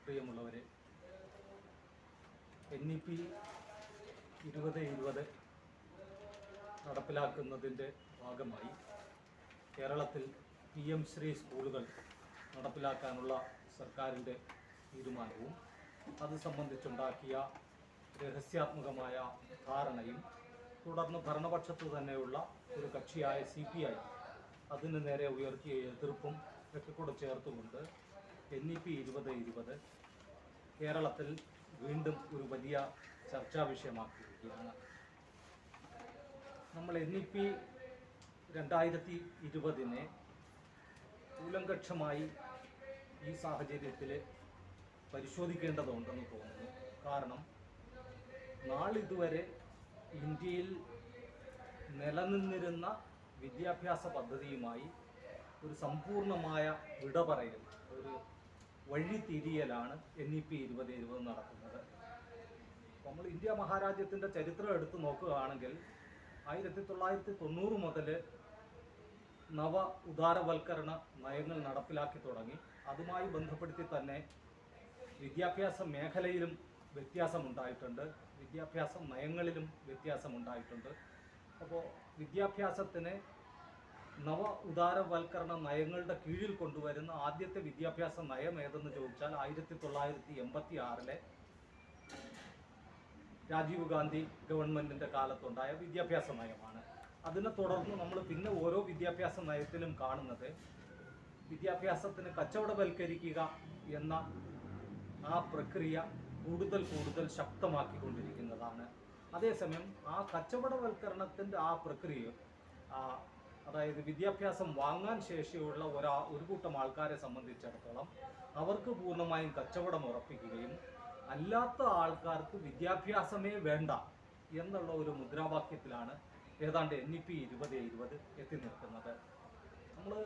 പ്രിയമുള്ളവരെ, NEP 2020 നടപ്പിലാക്കുന്നതിൻ്റെ ഭാഗമായി കേരളത്തിൽ PM ശ്രീ സ്കൂളുകൾ നടപ്പിലാക്കാനുള്ള സർക്കാരിൻ്റെ തീരുമാനവും അത് സംബന്ധിച്ചുണ്ടാക്കിയ രഹസ്യാത്മകമായ ധാരണയും തുടർന്ന് ഭരണപക്ഷത്ത് തന്നെയുള്ള ഒരു കക്ഷിയായ CPI അതിന് നേരെ ഉയർത്തിയ എതിർപ്പും ഒക്കെ കൂടെ ചേർത്തുകൊണ്ട് NEP 2020 കേരളത്തിൽ വീണ്ടും ഒരു വലിയ ചർച്ചാ വിഷയമാക്കിയിരിക്കുകയാണ്. നമ്മൾ NEP 2020 കൂലങ്കക്ഷമായി ഈ സാഹചര്യത്തിൽ പരിശോധിക്കേണ്ടതുണ്ടെന്ന് തോന്നുന്നു. കാരണം നാളിതുവരെ ഇന്ത്യയിൽ നിലനിന്നിരുന്ന വിദ്യാഭ്യാസ പദ്ധതിയുമായി ഒരു സമ്പൂർണമായ വിട പറയൽ, ഒരു വഴിതിരിയലാണ് NEP 2020 നടക്കുന്നത്. നമ്മൾ ഇന്ത്യ മഹാരാജ്യത്തിൻ്റെ ചരിത്രം എടുത്തു നോക്കുകയാണെങ്കിൽ 1990 മുതൽ നവ ഉദാരവൽക്കരണ നയങ്ങൾ നടപ്പിലാക്കി തുടങ്ങി. അതുമായി ബന്ധപ്പെടുത്തി തന്നെ വിദ്യാഭ്യാസ മേഖലയിലും വ്യത്യാസമുണ്ടായിട്ടുണ്ട്, വിദ്യാഭ്യാസ നയങ്ങളിലും വ്യത്യാസമുണ്ടായിട്ടുണ്ട്. അപ്പോൾ വിദ്യാഭ്യാസത്തിന് നവ ഉദാരവൽക്കരണ നയങ്ങളുടെ കീഴിൽ കൊണ്ടുവരുന്ന ആദ്യത്തെ വിദ്യാഭ്യാസ നയം ഏതെന്ന് ചോദിച്ചാൽ 1986 രാജീവ് ഗാന്ധി ഗവൺമെൻറ്റിൻ്റെ കാലത്തുണ്ടായ വിദ്യാഭ്യാസ നയമാണ്. അതിനെ തുടർന്ന് നമ്മൾ പിന്നെ ഓരോ വിദ്യാഭ്യാസ നയത്തിലും കാണുന്നത് വിദ്യാഭ്യാസത്തിന് കച്ചവടവൽക്കരിക്കുക എന്ന ആ പ്രക്രിയ കൂടുതൽ ശക്തമാക്കിക്കൊണ്ടിരിക്കുന്നതാണ്. അതേസമയം ആ കച്ചവടവൽക്കരണത്തിൻ്റെ ആ പ്രക്രിയ, അതായത് വിദ്യാഭ്യാസം വാങ്ങാൻ ശേഷിയുള്ള ഒരു കൂട്ടം ആൾക്കാരെ സംബന്ധിച്ചിടത്തോളം അവർക്ക് പൂർണ്ണമായും കച്ചവടം ഉറപ്പിക്കുകയും അല്ലാത്ത ആൾക്കാർക്ക് വിദ്യാഭ്യാസമേ വേണ്ട എന്നുള്ള ഒരു മുദ്രാവാക്യത്തിലാണ് ഏതാണ്ട് NEP 2020 എത്തി നിൽക്കുന്നത്. നമ്മൾ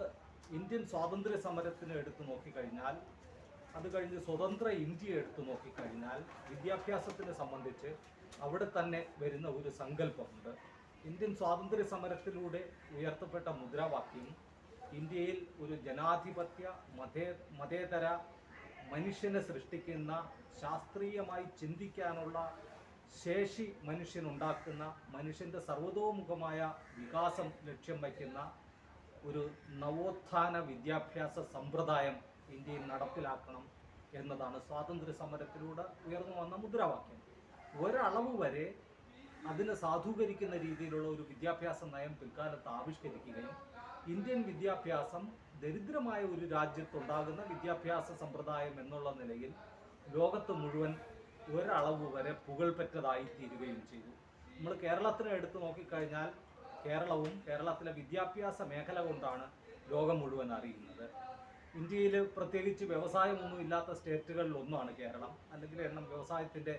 ഇന്ത്യൻ സ്വാതന്ത്ര്യ സമരത്തിന് എടുത്തു നോക്കിക്കഴിഞ്ഞാൽ, അത് കഴിഞ്ഞ് സ്വതന്ത്ര ഇന്ത്യയെ എടുത്തു നോക്കിക്കഴിഞ്ഞാൽ വിദ്യാഭ്യാസത്തിനെ സംബന്ധിച്ച് അവിടെ തന്നെ വരുന്ന ഒരു സങ്കല്പമുണ്ട്. ഇന്ത്യൻ സ്വാതന്ത്ര്യ സമരത്തിലൂടെ ഉയർത്തപ്പെട്ട മുദ്രാവാക്യം ഇന്ത്യയിൽ ഒരു ജനാധിപത്യ മതേതര മനുഷ്യനെ സൃഷ്ടിക്കുന്ന, ശാസ്ത്രീയമായി ചിന്തിക്കാനുള്ള ശേഷി മനുഷ്യനുണ്ടാക്കുന്ന, മനുഷ്യൻ്റെ സർവതോമുഖമായ വികാസം ലക്ഷ്യം വയ്ക്കുന്ന ഒരു നവോത്ഥാന വിദ്യാഭ്യാസ സമ്പ്രദായം ഇന്ത്യയിൽ നടപ്പിലാക്കണം എന്നതാണ് സ്വാതന്ത്ര്യ സമരത്തിലൂടെ ഉയർന്നു വന്ന മുദ്രാവാക്യം. ഒരളവ് വരെ അതിനെ സാധൂകരിക്കുന്ന രീതിയിലുള്ള ഒരു വിദ്യാഭ്യാസ നയം പിൽക്കാലത്ത് ആവിഷ്കരിക്കുകയും ഇന്ത്യൻ വിദ്യാഭ്യാസം ദരിദ്രമായ ഒരു രാജ്യത്തുണ്ടാകുന്ന വിദ്യാഭ്യാസ സമ്പ്രദായം എന്നുള്ള നിലയിൽ ലോകത്ത് മുഴുവൻ ഒരളവ് വരെ പുകൾപെറ്റതായി തീരുകയും ചെയ്തു. നമ്മൾ കേരളത്തിനെ എടുത്തു നോക്കിക്കഴിഞ്ഞാൽ കേരളവും കേരളത്തിലെ വിദ്യാഭ്യാസ മേഖല കൊണ്ടാണ് ലോകം മുഴുവൻ അറിയുന്നത്. ഇന്ത്യയിൽ പ്രത്യേകിച്ച് വ്യവസായമൊന്നും ഇല്ലാത്ത സ്റ്റേറ്റുകളിലൊന്നാണ് കേരളം. അല്ലെങ്കിൽ വ്യവസായത്തിൻ്റെ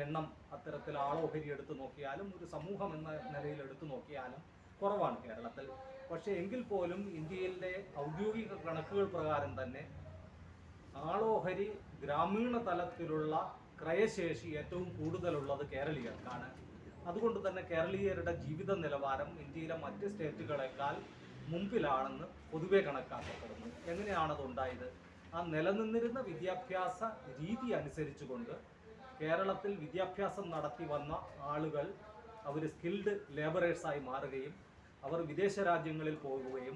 എണ്ണം അത്തരത്തിൽ ആളോഹരി എടുത്തു നോക്കിയാലും ഒരു സമൂഹം എന്ന നിലയിൽ എടുത്തു നോക്കിയാലും കുറവാണ് കേരളത്തിൽ. പക്ഷേ എങ്കിൽ പോലും ഇന്ത്യയിലെ ഔദ്യോഗിക കണക്കുകൾ പ്രകാരം തന്നെ ആളോഹരി ഗ്രാമീണ തലത്തിലുള്ള ക്രയശേഷി ഏറ്റവും കൂടുതലുള്ളത് കേരളീയർക്കാണ്. അതുകൊണ്ട് തന്നെ കേരളീയരുടെ ജീവിത നിലവാരം ഇന്ത്യയിലെ മറ്റ് സ്റ്റേറ്റുകളെക്കാൾ മുമ്പിലാണെന്ന് പൊതുവെ കണക്കാക്കപ്പെടുന്നു. എങ്ങനെയാണതുണ്ടായത്? ആ നിലനിന്നിരുന്ന വിദ്യാഭ്യാസ രീതി അനുസരിച്ചുകൊണ്ട് കേരളത്തിൽ വിദ്യാഭ്യാസം നടത്തി വന്ന ആളുകൾ അവർ സ്കിൽഡ് ലേബറേഴ്സായി മാറുകയും അവർ വിദേശ രാജ്യങ്ങളിൽ പോകുകയും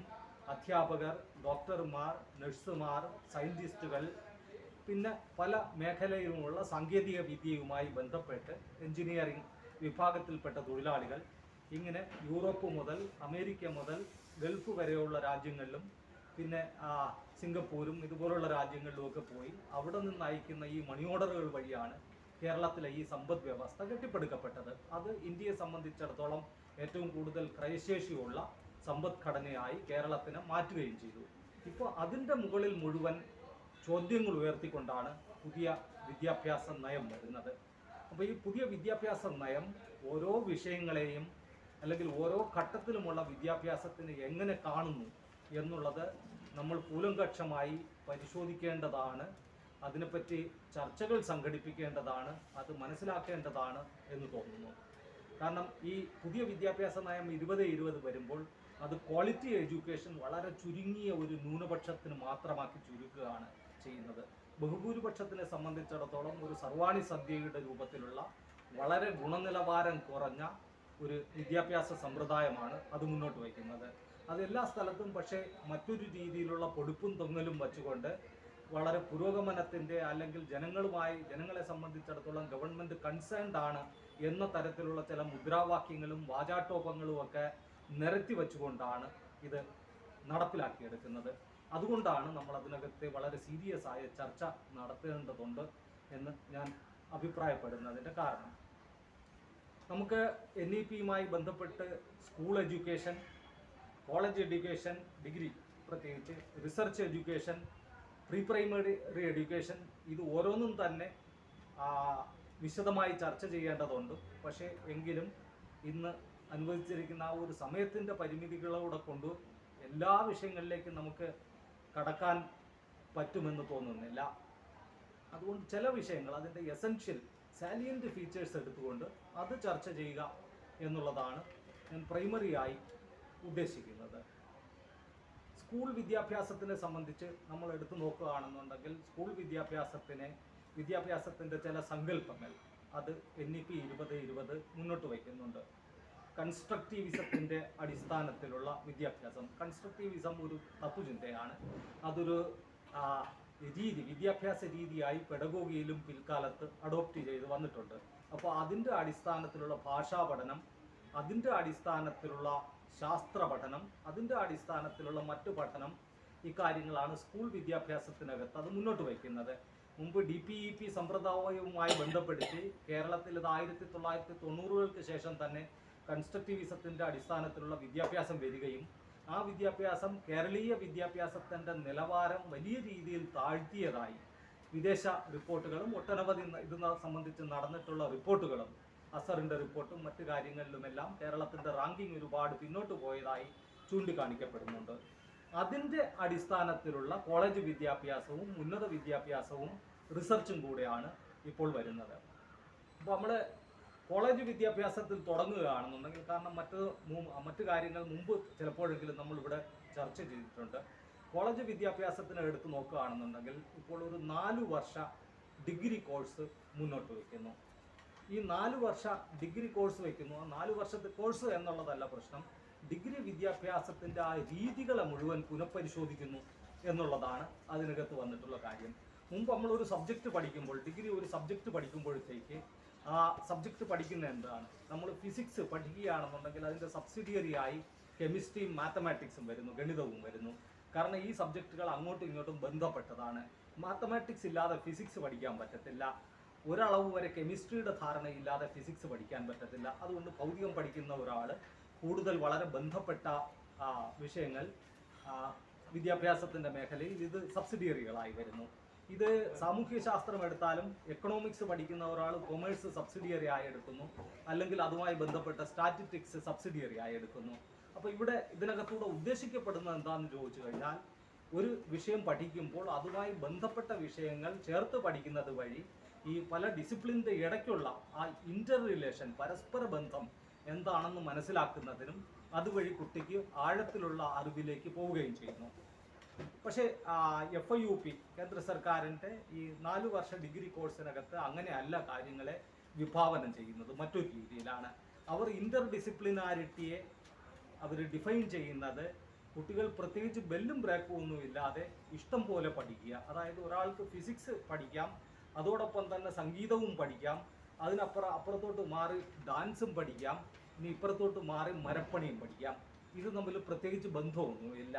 അധ്യാപകർ, ഡോക്ടർമാർ, നഴ്സുമാർ, സയൻറ്റിസ്റ്റുകൾ, പിന്നെ പല മേഖലയിലുമുള്ള സാങ്കേതിക വിദ്യയുമായി ബന്ധപ്പെട്ട് എഞ്ചിനീയറിംഗ് വിഭാഗത്തിൽപ്പെട്ട തൊഴിലാളികൾ ഇങ്ങനെ യൂറോപ്പ് മുതൽ അമേരിക്ക മുതൽ ഗൾഫ് വരെയുള്ള രാജ്യങ്ങളിലും പിന്നെ സിംഗപ്പൂരും ഇതുപോലുള്ള രാജ്യങ്ങളിലുമൊക്കെ പോയി അവിടെ നിന്ന് അയക്കുന്ന ഈ മണി ഓർഡറുകൾ വഴിയാണ് കേരളത്തിലെ ഈ സമ്പദ് വ്യവസ്ഥ കെട്ടിപ്പടുക്കപ്പെട്ടത്. അത് ഇന്ത്യയെ സംബന്ധിച്ചിടത്തോളം ഏറ്റവും കൂടുതൽ ക്രയശേഷിയുള്ള സമ്പദ്ഘടനയായി കേരളത്തിനെ മാറ്റുകയും ചെയ്തു. ഇപ്പോൾ അതിൻ്റെ മുകളിൽ മുഴുവൻ ചോദ്യങ്ങൾ ഉയർത്തിക്കൊണ്ടാണ് പുതിയ വിദ്യാഭ്യാസ നയം വരുന്നത്. അപ്പോൾ ഈ പുതിയ വിദ്യാഭ്യാസ നയം ഓരോ വിഷയങ്ങളെയും അല്ലെങ്കിൽ ഓരോ ഘട്ടത്തിലുമുള്ള വിദ്യാഭ്യാസത്തിന് എങ്ങനെ കാണുന്നു എന്നുള്ളത് നമ്മൾ കൂലങ്കക്ഷമായി പരിശോധിക്കേണ്ടതാണ്. അതിനെപ്പറ്റി ചർച്ചകൾ സംഘടിപ്പിക്കേണ്ടതാണ്, അത് മനസ്സിലാക്കേണ്ടതാണ് എന്ന് തോന്നുന്നു. കാരണം ഈ പുതിയ വിദ്യാഭ്യാസ നയം 2020 വരുമ്പോൾ അത് ക്വാളിറ്റി എഡ്യൂക്കേഷൻ വളരെ ചുരുങ്ങിയ ഒരു ന്യൂനപക്ഷത്തിന് മാത്രമാക്കി ചുരുക്കുകയാണ് ചെയ്യുന്നത്. ബഹുഭൂരിപക്ഷത്തിനെ സംബന്ധിച്ചിടത്തോളം ഒരു സർവാണി സദ്യയുടെ രൂപത്തിലുള്ള വളരെ ഗുണനിലവാരം കുറഞ്ഞ ഒരു വിദ്യാഭ്യാസ സമ്പ്രദായമാണ് അത് മുന്നോട്ട് വയ്ക്കുന്നത്. അത് എല്ലാ സ്ഥലത്തും പക്ഷേ മറ്റൊരു രീതിയിലുള്ള പൊടിപ്പും തൊങ്ങലും വച്ചുകൊണ്ട് വളരെ പുരോഗമനത്തിൻ്റെ അല്ലെങ്കിൽ ജനങ്ങളെ സംബന്ധിച്ചിടത്തോളം ഗവൺമെൻറ് കൺസേൺഡ് ആണ് എന്ന തരത്തിലുള്ള ചില മുദ്രാവാക്യങ്ങളും വാചാട്ടോപങ്ങളും ഒക്കെ നിരത്തി വെച്ചുകൊണ്ടാണ് ഇത് നടപ്പിലാക്കിയെടുക്കുന്നത്. അതുകൊണ്ടാണ് നമ്മൾ അതിനകത്തെ വളരെ സീരിയസ് ആയ ചർച്ച നടത്തേണ്ടതുണ്ട് എന്ന് ഞാൻ അഭിപ്രായപ്പെടുന്നതിൻ്റെ കാരണം. നമുക്ക് NEP-യുമായി ബന്ധപ്പെട്ട് school education, college education, degree, പ്രത്യേകിച്ച് research education, pre primary education, ഇത് ഓരോന്നും തന്നെ വിശദമായി ചർച്ച ചെയ്യേണ്ടതുണ്ട്. പക്ഷേ എങ്കിലും ഇന്ന് അനുവദിച്ചിരിക്കുന്ന ആ ഒരു സമയത്തിൻ്റെ പരിമിതികളോടെ കൊണ്ട് എല്ലാ വിഷയങ്ങളിലേക്കും നമുക്ക് കടക്കാൻ പറ്റുമെന്ന് തോന്നുന്നില്ല. അതുകൊണ്ട് ചില വിഷയങ്ങൾ അതിൻ്റെ എസൻഷ്യൽ സാലിയൻ്റ് ഫീച്ചേഴ്സ് എടുത്തുകൊണ്ട് അത് ചർച്ച ചെയ്യുക എന്നുള്ളതാണ് ഞാൻ പ്രൈമറിയായി ഉദ്ദേശിക്കുന്നത്. സ്കൂൾ വിദ്യാഭ്യാസത്തിനെ സംബന്ധിച്ച് നമ്മൾ എടുത്തു നോക്കുകയാണെന്നുണ്ടെങ്കിൽ സ്കൂൾ വിദ്യാഭ്യാസത്തിൻ്റെ ചില സങ്കല്പങ്ങൾ അത് NEP 2020 മുന്നോട്ട് വയ്ക്കുന്നുണ്ട്. കൺസ്ട്രക്റ്റീവിസത്തിൻ്റെ അടിസ്ഥാനത്തിലുള്ള വിദ്യാഭ്യാസം. കൺസ്ട്രക്റ്റീവിസം ഒരു തത്വചിന്തയാണ്. അതൊരു വിദ്യാഭ്യാസ രീതിയായി പെഡഗോഗിയിലും പിൽക്കാലത്ത് അഡോപ്റ്റ് ചെയ്ത് വന്നിട്ടുണ്ട്. അപ്പോൾ അതിൻ്റെ അടിസ്ഥാനത്തിലുള്ള ഭാഷാ പഠനം, അതിൻ്റെ അടിസ്ഥാനത്തിലുള്ള ശാസ്ത്ര പഠനം, അതിൻ്റെ അടിസ്ഥാനത്തിലുള്ള മറ്റു പഠനം, ഇക്കാര്യങ്ങളാണ് സ്കൂൾ വിദ്യാഭ്യാസത്തിനകത്ത് അത് മുന്നോട്ട് വയ്ക്കുന്നത്. മുമ്പ് DPEP സമ്പ്രദായവുമായി ബന്ധപ്പെടുത്തി കേരളത്തിൽ ഇത് 1990-കൾക്ക് ശേഷം തന്നെ കൺസ്ട്രക്റ്റിവിസത്തിൻ്റെ അടിസ്ഥാനത്തിലുള്ള വിദ്യാഭ്യാസം വരികയും ആ വിദ്യാഭ്യാസം കേരളീയ വിദ്യാഭ്യാസത്തിൻ്റെ നിലവാരം വലിയ രീതിയിൽ താഴ്ത്തിയതായി വിദേശ റിപ്പോർട്ടുകളും ഒട്ടനവധി ഇതിനെ സംബന്ധിച്ച് നടന്നിട്ടുള്ള റിപ്പോർട്ടുകളും, അസറിൻ്റെ റിപ്പോർട്ടും മറ്റു കാര്യങ്ങളിലുമെല്ലാം കേരളത്തിൻ്റെ റാങ്കിങ് ഒരുപാട് പിന്നോട്ട് പോയതായി ചൂണ്ടിക്കാണിക്കപ്പെടുന്നുണ്ട്. അതിൻ്റെ അടിസ്ഥാനത്തിലുള്ള കോളേജ് വിദ്യാഭ്യാസവും ഉന്നത വിദ്യാഭ്യാസവും റിസർച്ചും കൂടെയാണ് ഇപ്പോൾ വരുന്നത്. അപ്പോൾ നമ്മൾ കോളേജ് വിദ്യാഭ്യാസത്തിൽ തുടങ്ങുകയാണെന്നുണ്ടെങ്കിൽ, കാരണം മറ്റു കാര്യങ്ങൾ മുമ്പ് ചിലപ്പോഴെങ്കിലും നമ്മളിവിടെ ചർച്ച ചെയ്തിട്ടുണ്ട്. കോളേജ് വിദ്യാഭ്യാസത്തിന് എടുത്ത് നോക്കുകയാണെന്നുണ്ടെങ്കിൽ ഇപ്പോൾ ഒരു 4 വർഷ ഡിഗ്രി കോഴ്സ് മുന്നോട്ട് വയ്ക്കുന്നു. ഈ 4 വർഷ ഡിഗ്രി കോഴ്സ് വയ്ക്കുന്നു. ആ 4 വർഷത്തെ കോഴ്സ് എന്നുള്ളതല്ല പ്രശ്നം, ഡിഗ്രി വിദ്യാഭ്യാസത്തിൻ്റെ ആ രീതികളെ മുഴുവൻ പുനഃപരിശോധിക്കുന്നു എന്നുള്ളതാണ് അതിനകത്ത് വന്നിട്ടുള്ള കാര്യം. മുമ്പ് നമ്മളൊരു സബ്ജക്റ്റ് പഠിക്കുമ്പോൾ, ഡിഗ്രി ഒരു സബ്ജക്റ്റ് പഠിക്കുമ്പോഴത്തേക്ക് ആ സബ്ജക്റ്റ് പഠിക്കുന്ന എന്താണ്, നമ്മൾ ഫിസിക്സ് പഠിക്കുകയാണെന്നുണ്ടെങ്കിൽ അതിൻ്റെ സബ്സിഡിയറിയായി കെമിസ്ട്രിയും മാത്തമാറ്റിക്സും വരുന്നു, ഗണിതവും വരുന്നു. കാരണം ഈ സബ്ജക്റ്റുകൾ അങ്ങോട്ടും ഇങ്ങോട്ടും ബന്ധപ്പെട്ടതാണ്. മാത്തമാറ്റിക്സ് ഇല്ലാതെ ഫിസിക്സ് പഠിക്കാൻ പറ്റത്തില്ല. ഒരളവ് വരെ കെമിസ്ട്രിയുടെ ധാരണയില്ലാതെ ഫിസിക്സ് പഠിക്കാൻ പറ്റത്തില്ല. അതുകൊണ്ട് ഭൗതികം പഠിക്കുന്ന ഒരാൾ കൂടുതൽ വളരെ ബന്ധപ്പെട്ട വിഷയങ്ങൾ വിദ്യാഭ്യാസത്തിൻ്റെ മേഖലയിൽ ഇത് സബ്സിഡിയറികളായി വരുന്നു. ഇത് സാമൂഹ്യശാസ്ത്രം എടുത്താലും എക്കണോമിക്സ് പഠിക്കുന്ന ഒരാൾ കൊമേഴ്സ് സബ്സിഡിയറി ആയി എടുക്കുന്നു, അല്ലെങ്കിൽ അതുമായി ബന്ധപ്പെട്ട സ്റ്റാറ്റിസ്റ്റിക്സ് സബ്സിഡിയറി ആയി എടുക്കുന്നു. അപ്പോൾ ഇവിടെ ഇതിനകത്തൂടെ ഉദ്ദേശിക്കപ്പെടുന്നത് എന്താണെന്ന് ചോദിച്ചു കഴിഞ്ഞാൽ, ഒരു വിഷയം പഠിക്കുമ്പോൾ അതുമായി ബന്ധപ്പെട്ട വിഷയങ്ങൾ ചേർത്ത് പഠിക്കുന്നത് വഴി ഈ പല ഡിസിപ്ലിൻ്റെ ഇടയ്ക്കുള്ള ആ ഇൻ്റർ റിലേഷൻ, പരസ്പര ബന്ധം എന്താണെന്ന് മനസ്സിലാക്കുന്നതിനും അതുവഴി കുട്ടിക്ക് ആഴത്തിലുള്ള അറിവിലേക്ക് പോവുകയും ചെയ്യുന്നു. പക്ഷേ FIUP കേന്ദ്ര സർക്കാരിൻ്റെ ഈ 4 വർഷ ഡിഗ്രി കോഴ്സിനകത്ത് അങ്ങനെയല്ല കാര്യങ്ങളെ വിഭാവനം ചെയ്യുന്നത്, മറ്റൊരു രീതിയിലാണ്. അവർ ഇൻ്റർ ഡിസിപ്ലിനാരിറ്റിയെ അവർ ഡിഫൈൻ ചെയ്യുന്നത് കുട്ടികൾ പ്രത്യേകിച്ച് ബെല്ലും ബ്രേക്കും ഒന്നും ഇല്ലാതെ ഇഷ്ടം പോലെ പഠിക്കുക. അതായത് ഒരാൾക്ക് ഫിസിക്സ് പഠിക്കാം, അതോടൊപ്പം തന്നെ സംഗീതവും പഠിക്കാം, അപ്പുറത്തോട്ട് മാറി ഡാൻസും പഠിക്കാം, ഇനി ഇപ്പുറത്തോട്ട് മാറി മരപ്പണിയും പഠിക്കാം. ഇത് തമ്മിൽ പ്രത്യേകിച്ച് ബന്ധമൊന്നുമില്ല.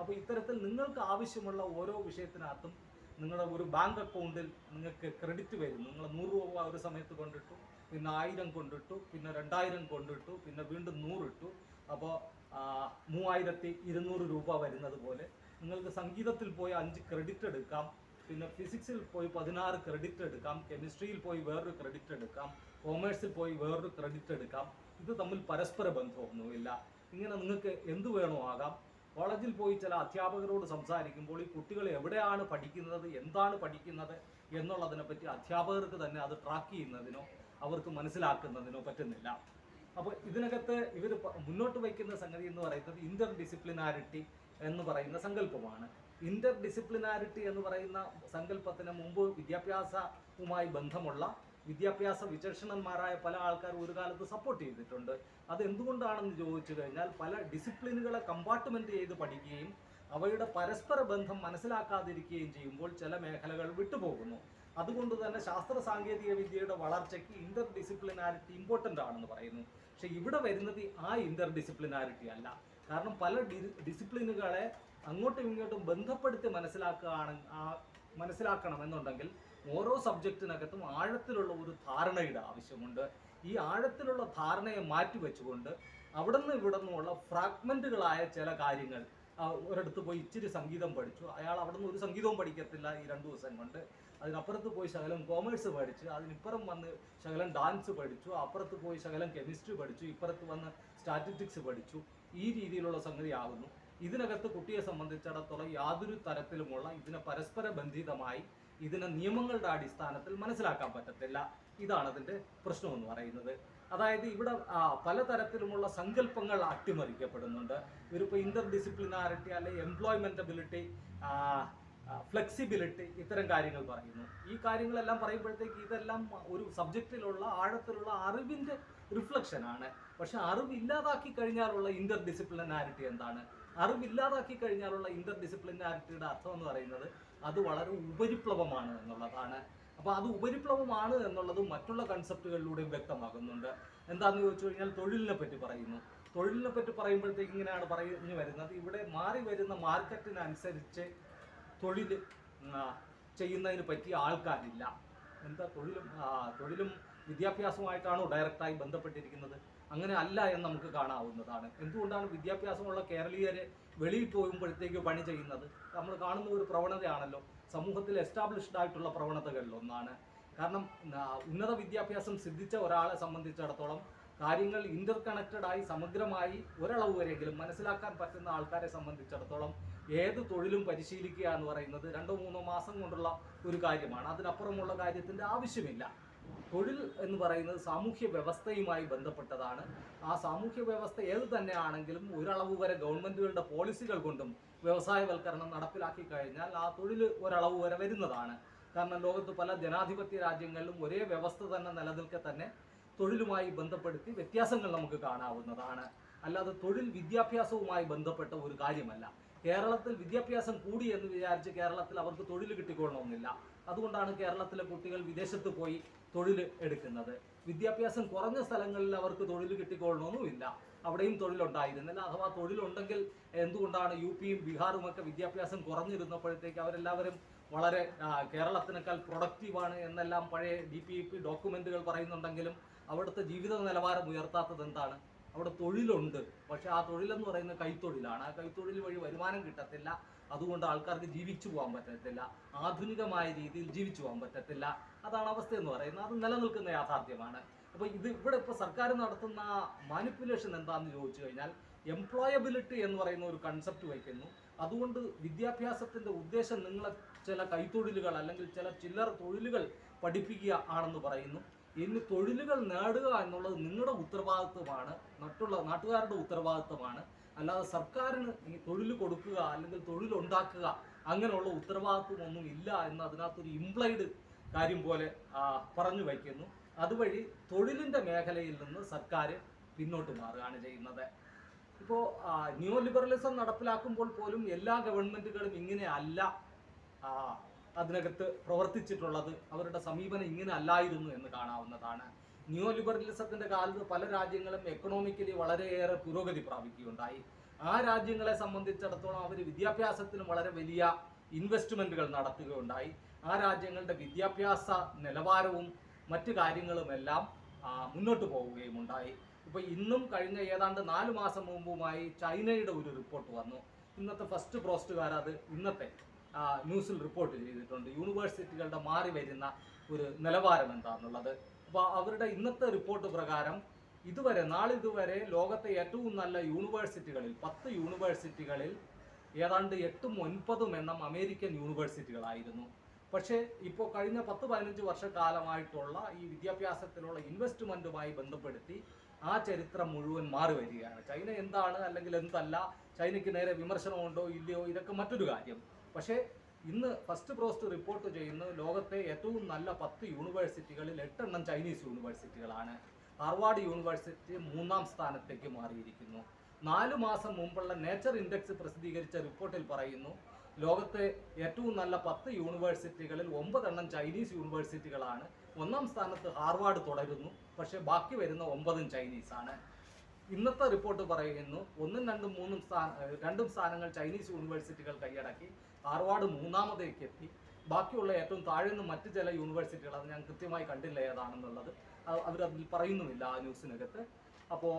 അപ്പോൾ ഇത്തരത്തിൽ നിങ്ങൾക്ക് ആവശ്യമുള്ള ഓരോ വിഷയത്തിനകത്തും നിങ്ങളുടെ ഒരു ബാങ്ക് അക്കൗണ്ടിൽ നിങ്ങൾക്ക് ക്രെഡിറ്റ് വരും. നിങ്ങൾ 100 രൂപ ഒരു സമയത്ത് കൊണ്ടിട്ടു, പിന്നെ 1000 കൊണ്ടിട്ടു, പിന്നെ 2000 കൊണ്ടിട്ടു, പിന്നെ വീണ്ടും 100 ഇട്ടു. അപ്പോൾ 3200 രൂപ വരുന്നത് പോലെ നിങ്ങൾക്ക് സംഗീതത്തിൽ പോയി 5 ക്രെഡിറ്റ് എടുക്കാം, പിന്നെ ഫിസിക്സിൽ പോയി 16 ക്രെഡിറ്റ് എടുക്കാം, കെമിസ്ട്രിയിൽ പോയി വേറൊരു ക്രെഡിറ്റ് എടുക്കാം, കോമേഴ്സിൽ പോയി വേറൊരു ക്രെഡിറ്റ് എടുക്കാം. ഇത് തമ്മിൽ പരസ്പര ബന്ധമൊന്നുമില്ല. ഇങ്ങനെ നിങ്ങൾക്ക് എന്തു വേണോ ആകാം. കോളേജിൽ പോയി ചില അധ്യാപകരോട് സംസാരിക്കുമ്പോൾ ഈ കുട്ടികൾ എവിടെയാണ് പഠിക്കുന്നത്, എന്താണ് പഠിക്കുന്നത് എന്നുള്ളതിനെപ്പറ്റി അധ്യാപകർക്ക് തന്നെ അത് ട്രാക്ക് ചെയ്യുന്നതിനോ അവർക്ക് മനസ്സിലാക്കുന്നതിനോ പറ്റുന്നില്ല. അപ്പോൾ ഇതിനകത്ത് ഇവർ മുന്നോട്ട് വയ്ക്കുന്ന സംഗതി എന്ന് പറയുന്നത് ഇൻ്റർ ഡിസിപ്ലിനാരിറ്റി എന്ന് പറയുന്ന സങ്കല്പമാണ്. ഇന്റർ ഡിസിപ്ലിനാരിറ്റി എന്ന് പറയുന്ന സങ്കല്പത്തിന് മുമ്പ് വിദ്യാഭ്യാസവുമായി ബന്ധമുള്ള വിദ്യാഭ്യാസ വിചക്ഷണന്മാരായ പല ആൾക്കാർ ഒരു കാലത്ത് സപ്പോർട്ട് ചെയ്തിട്ടുണ്ട്. അത് എന്തുകൊണ്ടാണെന്ന് ചോദിച്ചു കഴിഞ്ഞാൽ പല ഡിസിപ്ലിനുകളെ കമ്പാർട്ട്മെന്റ് ചെയ്ത് പഠിക്കുകയും അവയുടെ പരസ്പര ബന്ധം മനസ്സിലാക്കാതിരിക്കുകയും ചെയ്യുമ്പോൾ ചില മേഖലകൾ വിട്ടുപോകുന്നു. അതുകൊണ്ട് തന്നെ ശാസ്ത്ര സാങ്കേതിക വിദ്യയുടെ വളർച്ചയ്ക്ക് ഇന്റർ ഡിസിപ്ലിനാരിറ്റി ഇമ്പോർട്ടൻ്റ് ആണെന്ന് പറയുന്നു. പക്ഷെ ഇവിടെ വരുന്നത് ആ ഇന്റർ ഡിസിപ്ലിനാരിറ്റി അല്ല. കാരണം പല ഡിസിപ്ലിനുകളെ അങ്ങോട്ടും ഇങ്ങോട്ടും ബന്ധപ്പെടുത്തി മനസ്സിലാക്കണമെന്നുണ്ടെങ്കിൽ ഓരോ സബ്ജക്റ്റിനകത്തും ആഴത്തിലുള്ള ഒരു ധാരണയുടെ ആവശ്യമുണ്ട്. ഈ ആഴത്തിലുള്ള ധാരണയെ മാറ്റിവെച്ചുകൊണ്ട് അവിടെ നിന്ന് ഇവിടെ നിന്നുള്ള ഫ്രാഗ്മെന്റുകളായ ചില കാര്യങ്ങൾ, ഒരിടത്ത് പോയി ഇച്ചിരി സംഗീതം പഠിച്ചു, അയാൾ അവിടെ നിന്ന് ഒരു സംഗീതവും പഠിക്കത്തില്ല ഈ 2 ദിവസം കൊണ്ട്. അതിനപ്പുറത്ത് പോയി ശകലം കോമേഴ്സ് പഠിച്ച്, അതിനിപ്പുറം വന്ന് ശകലം ഡാൻസ് പഠിച്ചു, അപ്പുറത്ത് പോയി ശകലം കെമിസ്ട്രി പഠിച്ചു, ഇപ്പുറത്ത് വന്ന് സ്റ്റാറ്റിസ്റ്റിക്സ് പഠിച്ചു. ഈ രീതിയിലുള്ള സംഗതി ആകുന്നു. ഇതിനകത്ത് കുട്ടിയെ സംബന്ധിച്ചിടത്തോളം യാതൊരു തരത്തിലുമുള്ള ഇതിനെ പരസ്പര ബന്ധിതമായി ഇതിനെ നിയമങ്ങളുടെ അടിസ്ഥാനത്തിൽ മനസ്സിലാക്കാൻ പറ്റത്തില്ല. ഇതാണ് അതിൻ്റെ പ്രശ്നമെന്ന് പറയുന്നത്. അതായത് ഇവിടെ പലതരത്തിലുമുള്ള സങ്കല്പങ്ങൾ അട്ടിമറിക്കപ്പെടുന്നുണ്ട്. ഇവരിപ്പോൾ ഇന്റർ ഡിസിപ്ലിനാരിറ്റി അല്ലെങ്കിൽ എംപ്ലോയ്മെന്റബിലിറ്റി, ഫ്ലെക്സിബിലിറ്റി, ഇത്തരം കാര്യങ്ങൾ പറയുന്നു. ഈ കാര്യങ്ങളെല്ലാം പറയുമ്പോഴത്തേക്ക് ഇതെല്ലാം ഒരു സബ്ജക്റ്റിലുള്ള ആഴത്തിലുള്ള അറിവിൻ്റെ റിഫ്ലക്ഷനാണ്. പക്ഷെ അറിവില്ലാതാക്കി കഴിഞ്ഞാലുള്ള ഇന്റർ ഡിസിപ്ലിനാരിറ്റി എന്താണ്? അറിവില്ലാതാക്കി കഴിഞ്ഞാലുള്ള ഇന്റർ ഡിസിപ്ലിനാരിറ്റിയുടെ അർത്ഥം എന്ന് പറയുന്നത് അത് വളരെ ഉപരിപ്ലവമാണ് എന്നുള്ളതാണ്. അപ്പോൾ അത് ഉപരിപ്ലവമാണ് എന്നുള്ളത് മറ്റുള്ള കൺസെപ്റ്റുകളിലൂടെയും വ്യക്തമാകുന്നുണ്ട്. എന്താണെന്ന് ചോദിച്ചു കഴിഞ്ഞാൽ തൊഴിലിനെ പറ്റി പറയുന്നു. തൊഴിലിനെ പറ്റി പറയുമ്പോഴത്തേക്ക് ഇങ്ങനെയാണ് പറഞ്ഞു വരുന്നത്, ഇവിടെ മാറി വരുന്ന മാർക്കറ്റിനനുസരിച്ച് തൊഴിൽ ചെയ്യുന്നതിന് പറ്റിയ ആൾക്കാരില്ല. എന്താ തൊഴിലും വിദ്യാഭ്യാസവുമായിട്ടാണോ ഡയറക്റ്റായി ബന്ധപ്പെട്ടിരിക്കുന്നത്? അങ്ങനെ അല്ല എന്ന് നമുക്ക് കാണാവുന്നതാണ്. എന്തുകൊണ്ടാണ് വിദ്യാഭ്യാസമുള്ള കേരളീയരെ വെളിയിൽ പോകുമ്പോഴത്തേക്ക് പണി ചെയ്യുന്നത്? നമ്മൾ കാണുന്ന ഒരു പ്രവണതയാണല്ലോ, സമൂഹത്തിൽ എസ്റ്റാബ്ലിഷ്ഡ് ആയിട്ടുള്ള പ്രവണതകളിൽ ഒന്നാണ്. കാരണം ഉന്നത വിദ്യാഭ്യാസം സിദ്ധിച്ച ഒരാളെ സംബന്ധിച്ചിടത്തോളം കാര്യങ്ങൾ ഇന്റർ കണക്റ്റഡ് ആയി സമഗ്രമായി ഒരളവ് വരെയെങ്കിലും മനസ്സിലാക്കാൻ പറ്റുന്ന ആൾക്കാരെ സംബന്ധിച്ചിടത്തോളം ഏത് തൊഴിലും പരിശീലിക്കുക എന്ന് പറയുന്നത് 2-3 മാസം കൊണ്ടുള്ള ഒരു കാര്യമാണ്. അതിനപ്പുറമുള്ള കാര്യത്തിൻ്റെ ആവശ്യമില്ല. തൊഴിൽ എന്ന് പറയുന്നത് സാമൂഹ്യ വ്യവസ്ഥയുമായി ബന്ധപ്പെട്ടതാണ്. ആ സാമൂഹ്യ വ്യവസ്ഥ ഏത് തന്നെ ആണെങ്കിലും ഒരളവ് വരെ ഗവൺമെൻറ്റുകളുടെ പോളിസികൾ കൊണ്ടും വ്യവസായവൽക്കരണം നടപ്പിലാക്കി കഴിഞ്ഞാൽ ആ തൊഴിൽ ഒരളവ് വരെ വരുന്നതാണ്. കാരണം ലോകത്ത് പല ജനാധിപത്യ രാജ്യങ്ങളിലും ഒരേ വ്യവസ്ഥ തന്നെ നിലനിൽക്കെ തന്നെ തൊഴിലുമായി ബന്ധപ്പെടുത്തി വ്യത്യാസങ്ങൾ നമുക്ക് കാണാവുന്നതാണ്. അല്ലാതെ തൊഴിൽ വിദ്യാഭ്യാസവുമായി ബന്ധപ്പെട്ട ഒരു കാര്യമല്ല. കേരളത്തിൽ വിദ്യാഭ്യാസം കൂടി എന്ന് വിചാരിച്ച് കേരളത്തിൽ അവർക്ക് തൊഴിൽ കിട്ടിക്കൊള്ളണമെന്നില്ല. അതുകൊണ്ടാണ് കേരളത്തിലെ കുട്ടികൾ വിദേശത്ത് പോയി തൊഴിൽ എടുക്കുന്നത്. വിദ്യാഭ്യാസം കുറഞ്ഞ സ്ഥലങ്ങളിൽ അവർക്ക് തൊഴിൽ കിട്ടിക്കൊള്ളണമെന്നുമില്ല. അവിടെയും തൊഴിലുണ്ടായിരുന്നില്ല. അഥവാ തൊഴിലുണ്ടെങ്കിൽ എന്തുകൊണ്ടാണ് യുപിയും ബീഹാറും ഒക്കെ വിദ്യാഭ്യാസം കുറഞ്ഞിരുന്നപ്പോഴത്തേക്ക് അവരെല്ലാവരും വളരെ കേരളത്തിനേക്കാൾ പ്രൊഡക്റ്റീവാണ് എന്നെല്ലാം പഴയ DPEP ഡോക്യുമെന്റുകൾ പറയുന്നുണ്ടെങ്കിലും അവിടുത്തെ ജീവിത നിലവാരം ഉയർത്താത്തത് എന്താണ്? അവിടെ തൊഴിലുണ്ട്, പക്ഷെ ആ തൊഴിലെന്ന് പറയുന്നത് കൈത്തൊഴിലാണ്. ആ കൈത്തൊഴിൽ വഴി വരുമാനം കിട്ടത്തില്ല. അതുകൊണ്ട് ആൾക്കാർക്ക് ജീവിച്ചു പോകാൻ പറ്റത്തില്ല, ആധുനികമായ രീതിയിൽ ജീവിച്ചു പോകാൻ പറ്റത്തില്ല. അതാണ് അവസ്ഥ എന്ന് പറയുന്നത്. അത് നിലനിൽക്കുന്ന യാഥാർത്ഥ്യമാണ്. അപ്പോൾ ഇവിടെ ഇപ്പോൾ സർക്കാർ നടത്തുന്ന മാനിപ്പുലേഷൻ എന്താണെന്ന് ചോദിച്ചു കഴിഞ്ഞാൽ എംപ്ലോയബിലിറ്റി എന്ന് പറയുന്ന ഒരു കൺസെപ്റ്റ് വയ്ക്കുന്നു. അതുകൊണ്ട് വിദ്യാഭ്യാസത്തിൻ്റെ ഉദ്ദേശം നിങ്ങളെ ചില കൈത്തൊഴിലുകൾ അല്ലെങ്കിൽ ചില ചില്ലറ തൊഴിലുകൾ പഠിപ്പിക്കുക ആണെന്ന് പറയുന്നു. ഇനി തൊഴിലുകൾ നേടുക എന്നുള്ളത് നിങ്ങളുടെ ഉത്തരവാദിത്വമാണ്, മറ്റുള്ള നാട്ടുകാരുടെ ഉത്തരവാദിത്വമാണ്. അല്ലാതെ സർക്കാരിന് ഈ തൊഴിൽ കൊടുക്കുക അല്ലെങ്കിൽ തൊഴിലുണ്ടാക്കുക അങ്ങനെയുള്ള ഉത്തരവാദിത്വമൊന്നും ഇല്ല എന്ന് അതിനകത്തൊരു ഇംപ്ലൈഡ് കാര്യം പോലെ പറഞ്ഞു വയ്ക്കുന്നു. അതുവഴി തൊഴിലിൻ്റെ മേഖലയിൽ നിന്ന് സർക്കാർ പിന്നോട്ട് മാറുകയാണ് ചെയ്യുന്നത്. ഇപ്പോൾ ന്യൂ ലിബറലിസം നടപ്പിലാക്കുമ്പോൾ പോലും എല്ലാ ഗവൺമെൻറ്റുകളും ഇങ്ങനെ അല്ല അതിനകത്ത് പ്രവർത്തിച്ചിട്ടുള്ളത്. അവരുടെ സമീപനം ഇങ്ങനെ അല്ലായിരുന്നു എന്ന് കാണാവുന്നതാണ്. ന്യൂ ലിബറലിസത്തിൻ്റെ കാലത്ത് പല രാജ്യങ്ങളും എക്കണോമിക്കലി വളരെയേറെ പുരോഗതി പ്രാപിക്കുകയുണ്ടായി. ആ രാജ്യങ്ങളെ സംബന്ധിച്ചിടത്തോളം അവർ വിദ്യാഭ്യാസത്തിന് വളരെ വലിയ ഇൻവെസ്റ്റ്മെൻറ്റുകൾ നടത്തുകയുണ്ടായി. ആ രാജ്യങ്ങളുടെ വിദ്യാഭ്യാസ നിലവാരവും മറ്റു കാര്യങ്ങളുമെല്ലാം മുന്നോട്ട് പോവുകയും ഉണ്ടായി. ഇപ്പോൾ ഇന്നും കഴിഞ്ഞ ഏതാണ്ട് 4 മാസം മുമ്പുമായി ചൈനയുടെ ഒരു റിപ്പോർട്ട് വന്നു. ഇന്നത്തെ ഫസ്റ്റ് പോസ്റ്റുകാർ അത് ഇന്നത്തെ ന്യൂസിൽ റിപ്പോർട്ട് ചെയ്തിട്ടുണ്ട്. യൂണിവേഴ്സിറ്റികളുടെ മാറി വരുന്ന ഒരു നിലവാരം എന്താണെന്നുള്ളത്. അപ്പോൾ അവരുടെ ഇന്നത്തെ റിപ്പോർട്ട് പ്രകാരം നാളിതുവരെ ലോകത്തെ ഏറ്റവും നല്ല യൂണിവേഴ്സിറ്റികളിൽ 10 യൂണിവേഴ്സിറ്റികളിൽ ഏതാണ്ട് 8ഉം 9ഉം എണ്ണം അമേരിക്കൻ യൂണിവേഴ്സിറ്റികളായിരുന്നു. പക്ഷേ ഇപ്പോൾ കഴിഞ്ഞ 10-15 വർഷക്കാലമായിട്ടുള്ള ഈ വിദ്യാഭ്യാസത്തിലുള്ള ഇൻവെസ്റ്റ്മെൻറ്റുമായി ബന്ധപ്പെടുത്തി ആ ചരിത്രം മുഴുവൻ മാറി വരികയാണ്. ചൈന എന്താണ് അല്ലെങ്കിൽ എന്തല്ല, ചൈനയ്ക്ക് നേരെ വിമർശനമുണ്ടോ ഇല്ലയോ, ഇതൊക്കെ മറ്റൊരു കാര്യം. പക്ഷേ ഇന്ന് ഫസ്റ്റ് പോസ്റ്റ് റിപ്പോർട്ട് ചെയ്യുന്നത് ലോകത്തെ ഏറ്റവും നല്ല 10 യൂണിവേഴ്സിറ്റികളിൽ 8 ചൈനീസ് യൂണിവേഴ്സിറ്റികളാണ്. ഹാർവാർഡ് യൂണിവേഴ്സിറ്റി 3-ാം സ്ഥാനത്തേക്ക് മാറിയിരിക്കുന്നു. 4 മാസം മുമ്പുള്ള നേച്ചർ ഇൻഡെക്സ് പ്രസിദ്ധീകരിച്ച റിപ്പോർട്ടിൽ പറയുന്നു ലോകത്തെ ഏറ്റവും നല്ല 10 യൂണിവേഴ്സിറ്റികളിൽ 9 ചൈനീസ് യൂണിവേഴ്സിറ്റികളാണ്. 1-ാം സ്ഥാനത്ത് ഹാർവാർഡ് തുടരുന്നു, പക്ഷേ ബാക്കി വരുന്ന 9 ചൈനീസാണ്. ഇന്നത്തെ റിപ്പോർട്ട് പറയുന്നു 1, 2, 3 സ്ഥാനങ്ങൾ ചൈനീസ് യൂണിവേഴ്സിറ്റികൾ കൈയടക്കി. ഹാർവാർഡ് 3-ാമതേക്ക് എത്തി. ബാക്കിയുള്ള ഏറ്റവും താഴെ നിന്ന് മറ്റ് ചില യൂണിവേഴ്സിറ്റികൾ, അത് ഞാൻ കൃത്യമായി കണ്ടില്ല ഏതാണെന്നുള്ളത്, അവരതിൽ പറയുന്നുമില്ല ആ ന്യൂസിനകത്ത്. അപ്പോൾ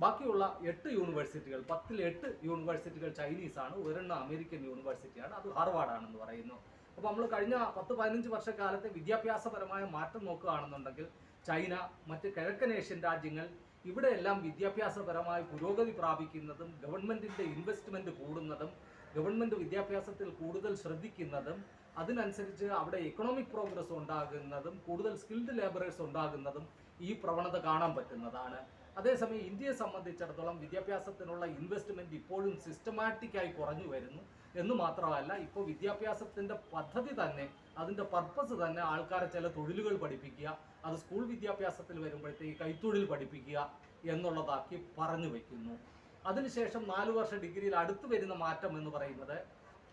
ബാക്കിയുള്ള 8 യൂണിവേഴ്സിറ്റികൾ, 10-ൽ 8 യൂണിവേഴ്സിറ്റികൾ ചൈനീസാണ്, ഒരെണ്ണം അമേരിക്കൻ യൂണിവേഴ്സിറ്റിയാണ്, അത് ഹാർവാർഡാണെന്ന് പറയുന്നു. അപ്പോൾ നമ്മൾ കഴിഞ്ഞ 10-15 വർഷക്കാലത്തെ വിദ്യാഭ്യാസപരമായ മാറ്റം നോക്കുകയാണെന്നുണ്ടെങ്കിൽ ചൈന, മറ്റ് കിഴക്കൻ ഏഷ്യൻ രാജ്യങ്ങൾ, ഇവിടെയെല്ലാം വിദ്യാഭ്യാസപരമായി പുരോഗതി പ്രാപിക്കുന്നതും ഗവൺമെൻറ്റിൻ്റെ ഇൻവെസ്റ്റ്മെൻറ്റ് കൂടുന്നതും ഗവൺമെൻറ് വിദ്യാഭ്യാസത്തിൽ കൂടുതൽ ശ്രദ്ധിക്കുന്നതും അതിനനുസരിച്ച് അവിടെ എക്കണോമിക് പ്രോഗ്രസ് ഉണ്ടാകുന്നതും കൂടുതൽ സ്കിൽഡ് ലേബറേഴ്സ് ഉണ്ടാകുന്നതും ഈ പ്രവണത കാണാൻ പറ്റുന്നതാണ്. അതേസമയം ഇന്ത്യയെ സംബന്ധിച്ചിടത്തോളം വിദ്യാഭ്യാസത്തിനുള്ള ഇൻവെസ്റ്റ്മെൻറ്റ് ഇപ്പോഴും സിസ്റ്റമാറ്റിക്കായി കുറഞ്ഞു വരുന്നു എന്ന് മാത്രമല്ല, ഇപ്പോൾ വിദ്യാഭ്യാസത്തിൻ്റെ പദ്ധതി തന്നെ, അതിൻ്റെ പർപ്പസ് തന്നെ ആൾക്കാരെ ചില തൊഴിലുകൾ പഠിപ്പിക്കുക, അത് സ്കൂൾ വിദ്യാഭ്യാസത്തിൽ വരുമ്പോഴത്തേക്ക് കൈത്തൊഴിൽ പഠിപ്പിക്കുക എന്നുള്ളതാക്കി പറഞ്ഞു വയ്ക്കുന്നു. അതിനുശേഷം 4 വർഷ ഡിഗ്രിയിൽ അടുത്ത് വരുന്ന മാറ്റം എന്ന് പറയുന്നത്,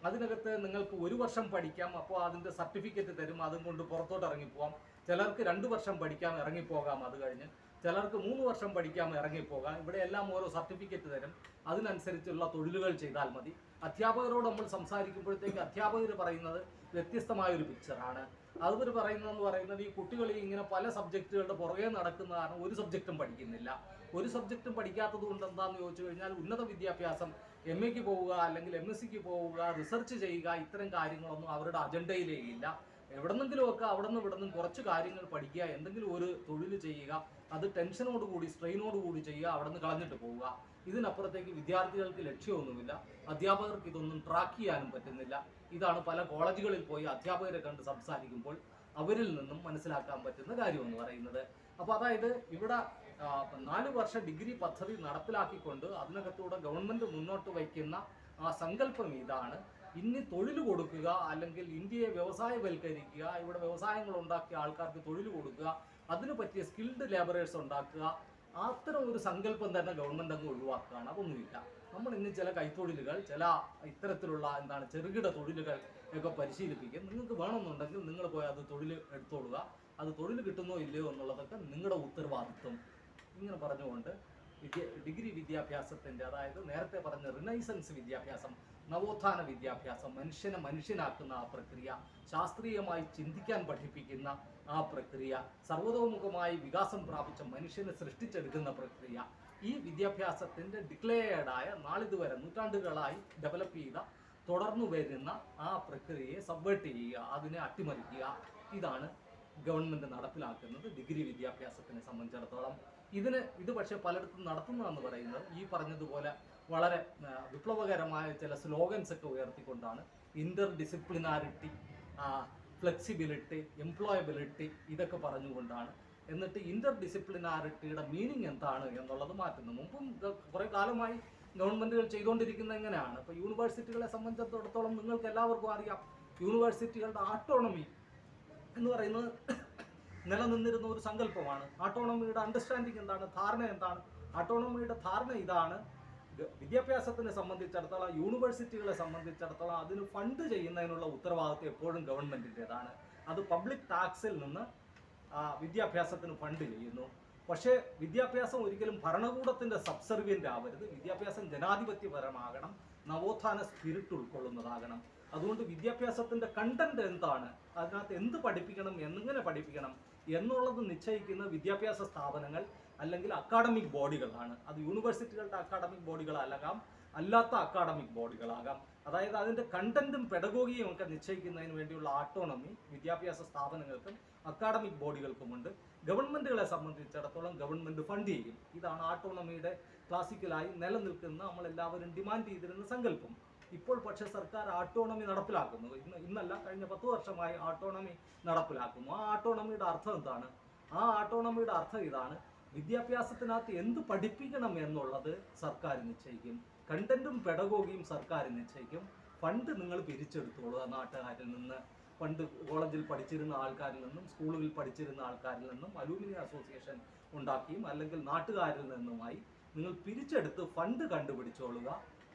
അതിനകത്ത് നിങ്ങൾക്ക് 1 വർഷം പഠിക്കാം, അപ്പോൾ അതിൻ്റെ സർട്ടിഫിക്കറ്റ് തരും, അതും കൊണ്ട് പുറത്തോട്ട് ഇറങ്ങിപ്പോകാം. ചിലർക്ക് 2 വർഷം പഠിക്കാം, ഇറങ്ങിപ്പോകാം. അത് കഴിഞ്ഞ് ചിലർക്ക് 3 വർഷം പഠിക്കാം, ഇറങ്ങിപ്പോകാം. ഇവിടെ എല്ലാം ഓരോ സർട്ടിഫിക്കറ്റ് തരും, അതിനനുസരിച്ചുള്ള തൊഴിലുകൾ ചെയ്താൽ മതി. അധ്യാപകരോട് നമ്മൾ സംസാരിക്കുമ്പോഴത്തേക്ക് അധ്യാപകർ പറയുന്നത് വ്യത്യസ്തമായൊരു പിക്ചറാണ്. അവർ പറയുന്നത് ഈ കുട്ടികൾ ഇങ്ങനെ പല സബ്ജക്റ്റുകളുടെ പുറകെ നടക്കുന്ന കാരണം ഒരു സബ്ജക്റ്റും പഠിക്കുന്നില്ല. ഒരു സബ്ജക്റ്റും പഠിക്കാത്തത് കൊണ്ട് എന്താണെന്ന് ചോദിച്ചു കഴിഞ്ഞാൽ, ഉന്നത വിദ്യാഭ്യാസം, MA-ക്ക് പോവുക അല്ലെങ്കിൽ MSc-ക്ക് പോവുക, റിസർച്ച് ചെയ്യുക, ഇത്തരം കാര്യങ്ങളൊന്നും അവരുടെ അജണ്ടയിലേ ഇല്ല. എവിടെന്നെങ്കിലുമൊക്കെ അവിടെ നിന്നും കുറച്ച് കാര്യങ്ങൾ പഠിക്കുക, എന്തെങ്കിലും ഒരു തൊഴിൽ ചെയ്യുക, അത് ടെൻഷനോടുകൂടി സ്ട്രെയിനോടുകൂടി ചെയ്യുക, അവിടെ നിന്ന് കളഞ്ഞിട്ട് പോവുക. ഇതിനപ്പുറത്തേക്ക് വിദ്യാർത്ഥികൾക്ക് ലക്ഷ്യമൊന്നുമില്ല. അധ്യാപകർക്ക് ഇതൊന്നും ട്രാക്ക് ചെയ്യാനും പറ്റുന്നില്ല. ഇതാണ് പല കോളേജുകളിൽ പോയി അധ്യാപകരെ കണ്ട് സംസാരിക്കുമ്പോൾ അവരിൽ നിന്നും മനസ്സിലാക്കാൻ പറ്റുന്ന കാര്യമെന്ന് പറയുന്നത്. അപ്പോൾ അതായത് ഇവിടെ 4 വർഷ ഡിഗ്രി പദ്ധതി നടപ്പിലാക്കിക്കൊണ്ട് അതിനകത്തൂടെ ഗവൺമെൻറ് മുന്നോട്ട് വയ്ക്കുന്ന ആ സങ്കല്പം ഇതാണ്: ഇനി തൊഴിൽ കൊടുക്കുക, അല്ലെങ്കിൽ ഇന്ത്യയെ വ്യവസായവൽക്കരിക്കുക, ഇവിടെ വ്യവസായങ്ങൾ ഉണ്ടാക്കിയ ആൾക്കാർക്ക് തൊഴിൽ കൊടുക്കുക, അതിന് പറ്റിയ സ്കിൽഡ് ലേബറേഴ്സ് ഉണ്ടാക്കുക. അത്തരം ഒരു സങ്കല്പം തന്നെ ഗവൺമെൻറ് അങ്ങ് ഒഴിവാക്കുകയാണ്. അതൊന്നുമില്ല. നമ്മൾ ഇന്ന് ചില കൈത്തൊഴിലുകൾ, ചില ഇത്തരത്തിലുള്ള ചെറുകിട തൊഴിലുകൾ ഒക്കെ പരിശീലിപ്പിക്കും. നിങ്ങൾക്ക് വേണമെന്നുണ്ടെങ്കിൽ നിങ്ങൾ പോയി അത് തൊഴിൽ എടുത്തോളുക. അത് തൊഴിൽ കിട്ടുന്നോ ഇല്ലയോ എന്നുള്ളതൊക്കെ നിങ്ങളുടെ ഉത്തരവാദിത്വം. ഇങ്ങനെ പറഞ്ഞുകൊണ്ട് ഡിഗ്രി വിദ്യാഭ്യാസത്തിൻ്റെ, അതായത് നേരത്തെ പറഞ്ഞ റിനൈസൻസ് വിദ്യാഭ്യാസം, നവോത്ഥാന വിദ്യാഭ്യാസം, മനുഷ്യനെ മനുഷ്യനാക്കുന്ന ആ പ്രക്രിയ, ശാസ്ത്രീയമായി ചിന്തിക്കാൻ പഠിപ്പിക്കുന്ന ആ പ്രക്രിയ, സർവതോമുഖമായി വികാസം പ്രാപിച്ച മനുഷ്യനെ സൃഷ്ടിച്ചെടുക്കുന്ന പ്രക്രിയ, ഈ വിദ്യാഭ്യാസത്തിൻ്റെ ഡിക്ലെയർഡായ നാളിതുവരെ നൂറ്റാണ്ടുകളായി ഡെവലപ്പ് ചെയ്ത തുടർന്നു വരുന്ന ആ പ്രക്രിയയെ സബ്വേർട്ട് ചെയ്യുക, അതിനെ അട്ടിമറിക്കുക. ഇതാണ് ഗവൺമെൻറ് നടപ്പിലാക്കുന്നത് ഡിഗ്രി വിദ്യാഭ്യാസത്തിനെ സംബന്ധിച്ചിടത്തോളം. ഇത് പക്ഷേ പലയിടത്തും നടത്തുന്നതെന്ന് പറയുന്നത് ഈ പറഞ്ഞതുപോലെ വളരെ വിപ്ലവകരമായ ചില സ്ലോഗൻസ് ഒക്കെ ഉയർത്തിക്കൊണ്ടാണ്. ഇന്റർ ഡിസിപ്ലിനാരിറ്റി, ഫ്ലെക്സിബിലിറ്റി, എംപ്ലോയബിലിറ്റി, ഇതൊക്കെ പറഞ്ഞുകൊണ്ടാണ്. എന്നിട്ട് ഇന്റർ ഡിസിപ്ലിനാരിറ്റിയുടെ മീനിങ് എന്താണ് എന്നുള്ളത് മാറ്റുന്നു. മുമ്പും കുറേ കാലമായി ഗവൺമെൻറ്റുകൾ ചെയ്തുകൊണ്ടിരിക്കുന്ന എങ്ങനെയാണ്. ഇപ്പോൾ യൂണിവേഴ്സിറ്റികളെ സംബന്ധിച്ചിടത്തോളം നിങ്ങൾക്ക് എല്ലാവർക്കും അറിയാം, യൂണിവേഴ്സിറ്റികളുടെ ആട്ടോണമി എന്ന് പറയുന്നത് നിലനിന്നിരുന്ന ഒരു സങ്കല്പമാണ്. ആട്ടോണമിയുടെ അണ്ടർസ്റ്റാൻഡിങ് എന്താണ്, ധാരണ എന്താണ്? ആട്ടോണമിയുടെ ധാരണ ഇതാണ്: വിദ്യാഭ്യാസത്തിനെ സംബന്ധിച്ചിടത്തോളം, യൂണിവേഴ്സിറ്റികളെ സംബന്ധിച്ചിടത്തോളം അതിന് ഫണ്ട് ചെയ്യുന്നതിനുള്ള ഉത്തരവാദിത്വം എപ്പോഴും ഗവൺമെൻറ്റിൻ്റെതാണ്. അത് പബ്ലിക് ടാക്സിൽ നിന്ന് വിദ്യാഭ്യാസത്തിന് ഫണ്ട് ചെയ്യുന്നു. പക്ഷേ വിദ്യാഭ്യാസം ഒരിക്കലും ഭരണകൂടത്തിൻ്റെ സബ്സർവിയൻ്റ് ആവരുത്. വിദ്യാഭ്യാസം ജനാധിപത്യപരമാകണം, നവോത്ഥാന സ്പിരിറ്റ് ഉൾക്കൊള്ളുന്നതാകണം. അതുകൊണ്ട് വിദ്യാഭ്യാസത്തിൻ്റെ കണ്ടന്റ് എന്താണ്, അതിനകത്ത് എന്ത് പഠിപ്പിക്കണം, എങ്ങനെ പഠിപ്പിക്കണം എന്നുള്ളത് നിശ്ചയിക്കുന്ന വിദ്യാഭ്യാസ സ്ഥാപനങ്ങൾ അല്ലെങ്കിൽ അക്കാഡമിക് ബോഡികളാണ്. അത് യൂണിവേഴ്സിറ്റികളുടെ അക്കാഡമിക് ബോഡികളാകാം, അല്ലാത്ത അക്കാഡമിക് ബോഡികളാകാം. അതായത് അതിൻ്റെ കണ്ടന്റും പെഡഗോഗിയും ഒക്കെ നിശ്ചയിക്കുന്നതിന് വേണ്ടിയുള്ള ആട്ടോണമി വിദ്യാഭ്യാസ സ്ഥാപനങ്ങൾക്കും അക്കാഡമിക് ബോഡികൾക്കുമുണ്ട്. ഗവൺമെൻറ്റുകളെ സംബന്ധിച്ചിടത്തോളം ഗവൺമെൻറ് ഫണ്ട് ചെയ്യും. ഇതാണ് ആട്ടോണമിയുടെ ക്ലാസിക്കലായി നിലനിൽക്കുന്ന, നമ്മളെല്ലാവരും ഡിമാൻഡ് ചെയ്തിരുന്ന സങ്കല്പം. ഇപ്പോൾ പക്ഷേ സർക്കാർ ആട്ടോണമി നടപ്പിലാക്കുന്നു. ഇന്നല്ല, കഴിഞ്ഞ 10 വർഷമായി ആട്ടോണമി നടപ്പിലാക്കുന്നു. ആ ആട്ടോണമിയുടെ അർത്ഥം എന്താണ്? ആ ആട്ടോണമിയുടെ അർത്ഥം ഇതാണ്: വിദ്യാഭ്യാസത്തിനകത്ത് എന്ത് പഠിപ്പിക്കണം എന്നുള്ളത് സർക്കാർ നിശ്ചയിക്കും, കണ്ടന്റും പെഡഗോഗിയും സർക്കാർ നിശ്ചയിക്കും. ഫണ്ട് നിങ്ങൾ പിരിച്ചെടുത്തോളൂ ആ നാട്ടുകാരിൽ നിന്ന്. പണ്ട് കോളേജിൽ പഠിച്ചിരുന്ന ആൾക്കാരിൽ നിന്നും സ്കൂളുകളിൽ പഠിച്ചിരുന്ന ആൾക്കാരിൽ നിന്നും അലൂമിനി അസോസിയേഷൻ ഉണ്ടാക്കിയും അല്ലെങ്കിൽ നാട്ടുകാരിൽ നിന്നുമായി നിങ്ങൾ പിരിച്ചെടുത്ത് ഫണ്ട് കണ്ടുപിടിച്ചോളുക.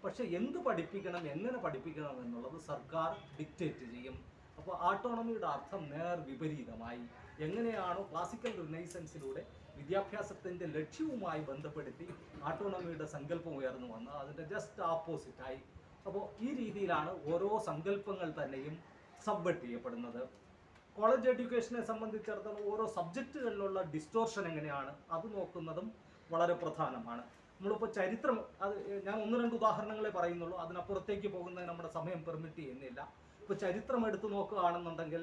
പക്ഷെ എന്ത് പഠിപ്പിക്കണം, എങ്ങനെ പഠിപ്പിക്കണം എന്നുള്ളത് സർക്കാർ ഡിക്റ്റേറ്റ് ചെയ്യും. അപ്പോൾ ആട്ടോണമിയുടെ അർത്ഥം നേർ വിപരീതമായി. എങ്ങനെയാണോ ക്ലാസിക്കൽ റിനൈസൻസിലൂടെ വിദ്യാഭ്യാസത്തിൻ്റെ ലക്ഷ്യവുമായി ബന്ധപ്പെടുത്തി ആട്ടോണമിയുടെ സങ്കല്പം ഉയർന്നു വന്നത്, അതിൻ്റെ ജസ്റ്റ് ആപ്പോസിറ്റായി. അപ്പോൾ ഈ രീതിയിലാണ് ഓരോ സങ്കല്പങ്ങൾ തന്നെയും സബ്വെർട്ട് ചെയ്യപ്പെടുന്നത്. കോളേജ് എഡ്യൂക്കേഷനെ സംബന്ധിച്ചിടത്തോളം ഓരോ സബ്ജക്റ്റുകളിലുള്ള ഡിസ്റ്റോർഷൻ എങ്ങനെയാണ് അത് നോക്കുന്നതും വളരെ പ്രധാനമാണ്. നമ്മളിപ്പോൾ ചരിത്രം, അത് ഞാൻ 1-2 ഉദാഹരണങ്ങളെ പറയുന്നുള്ളൂ, അതിനപ്പുറത്തേക്ക് പോകുന്നതിന് നമ്മുടെ സമയം പെർമിറ്റ് ചെയ്യുന്നില്ല. ഇപ്പോൾ ചരിത്രം എടുത്തു നോക്കുകയാണെന്നുണ്ടെങ്കിൽ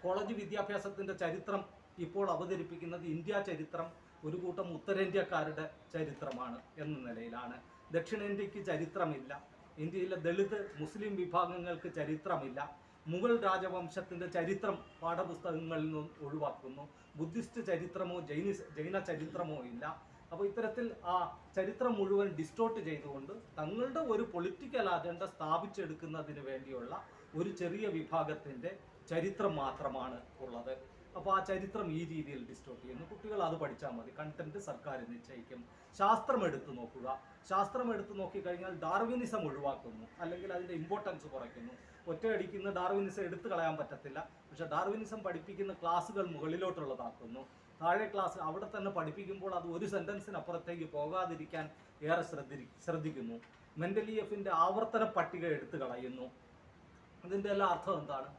കോളേജ് വിദ്യാഭ്യാസത്തിൻ്റെ ചരിത്രം ഇപ്പോൾ അവതരിപ്പിക്കുന്നത് ഇന്ത്യ ചരിത്രം ഒരു കൂട്ടം ഉത്തരേന്ത്യക്കാരുടെ ചരിത്രമാണ് എന്ന നിലയിലാണ്. ദക്ഷിണേന്ത്യക്ക് ചരിത്രമില്ല, ഇന്ത്യയിലെ ദളിത് മുസ്ലിം വിഭാഗങ്ങൾക്ക് ചരിത്രമില്ല, മുഗൾ രാജവംശത്തിൻ്റെ ചരിത്രം പാഠപുസ്തകങ്ങളിൽ നിന്നും ഒഴിവാക്കുന്നു, ബുദ്ധിസ്റ്റ് ചരിത്രമോ ജൈന ചരിത്രമോ ഇല്ല. അപ്പോൾ ഇത്തരത്തിൽ ആ ചരിത്രം മുഴുവൻ ഡിസ്റ്റോർട്ട് ചെയ്തുകൊണ്ട് തങ്ങളുടെ ഒരു പൊളിറ്റിക്കൽ അജണ്ട സ്ഥാപിച്ചെടുക്കുന്നതിന് വേണ്ടിയുള്ള ഒരു ചെറിയ വിഭാഗത്തിൻ്റെ ചരിത്രം മാത്രമാണ് ഉള്ളത്. അപ്പോൾ ആ ചരിത്രം ഈ രീതിയിൽ ഡിസ്റ്റോർട്ട് ചെയ്യുന്നു. കുട്ടികൾ അത് പഠിച്ചാൽ മതി, കണ്ടന്റ് സർക്കാർ നിശ്ചയിക്കും. ശാസ്ത്രം എടുത്തു നോക്കുക. ശാസ്ത്രം എടുത്തു നോക്കിക്കഴിഞ്ഞാൽ ഡാർവിനിസം ഒഴിവാക്കുന്നു, അല്ലെങ്കിൽ അതിൻ്റെ ഇമ്പോർട്ടൻസ് കുറയ്ക്കുന്നു. ഒറ്റയടിക്കുന്ന ഡാർവിനിസം എടുത്തു കളയാൻ പറ്റത്തില്ല, പക്ഷെ ഡാർവിനിസം പഠിപ്പിക്കുന്ന ക്ലാസ്സുകൾ മുകളിലോട്ടുള്ളതാക്കുന്നു. താഴെ ക്ലാസ് അവിടെ തന്നെ പഠിപ്പിക്കുമ്പോൾ അത് ഒരു സെൻറ്റൻസിനപ്പുറത്തേക്ക് പോകാതിരിക്കാൻ ഏറെ ശ്രദ്ധിക്കുന്നു. മെൻ്റലിയഫിൻ്റെ ആവർത്തന പട്ടിക എടുത്തു കളയുന്നു. അതിൻ്റെ എല്ലാ അർത്ഥം എന്താണ്?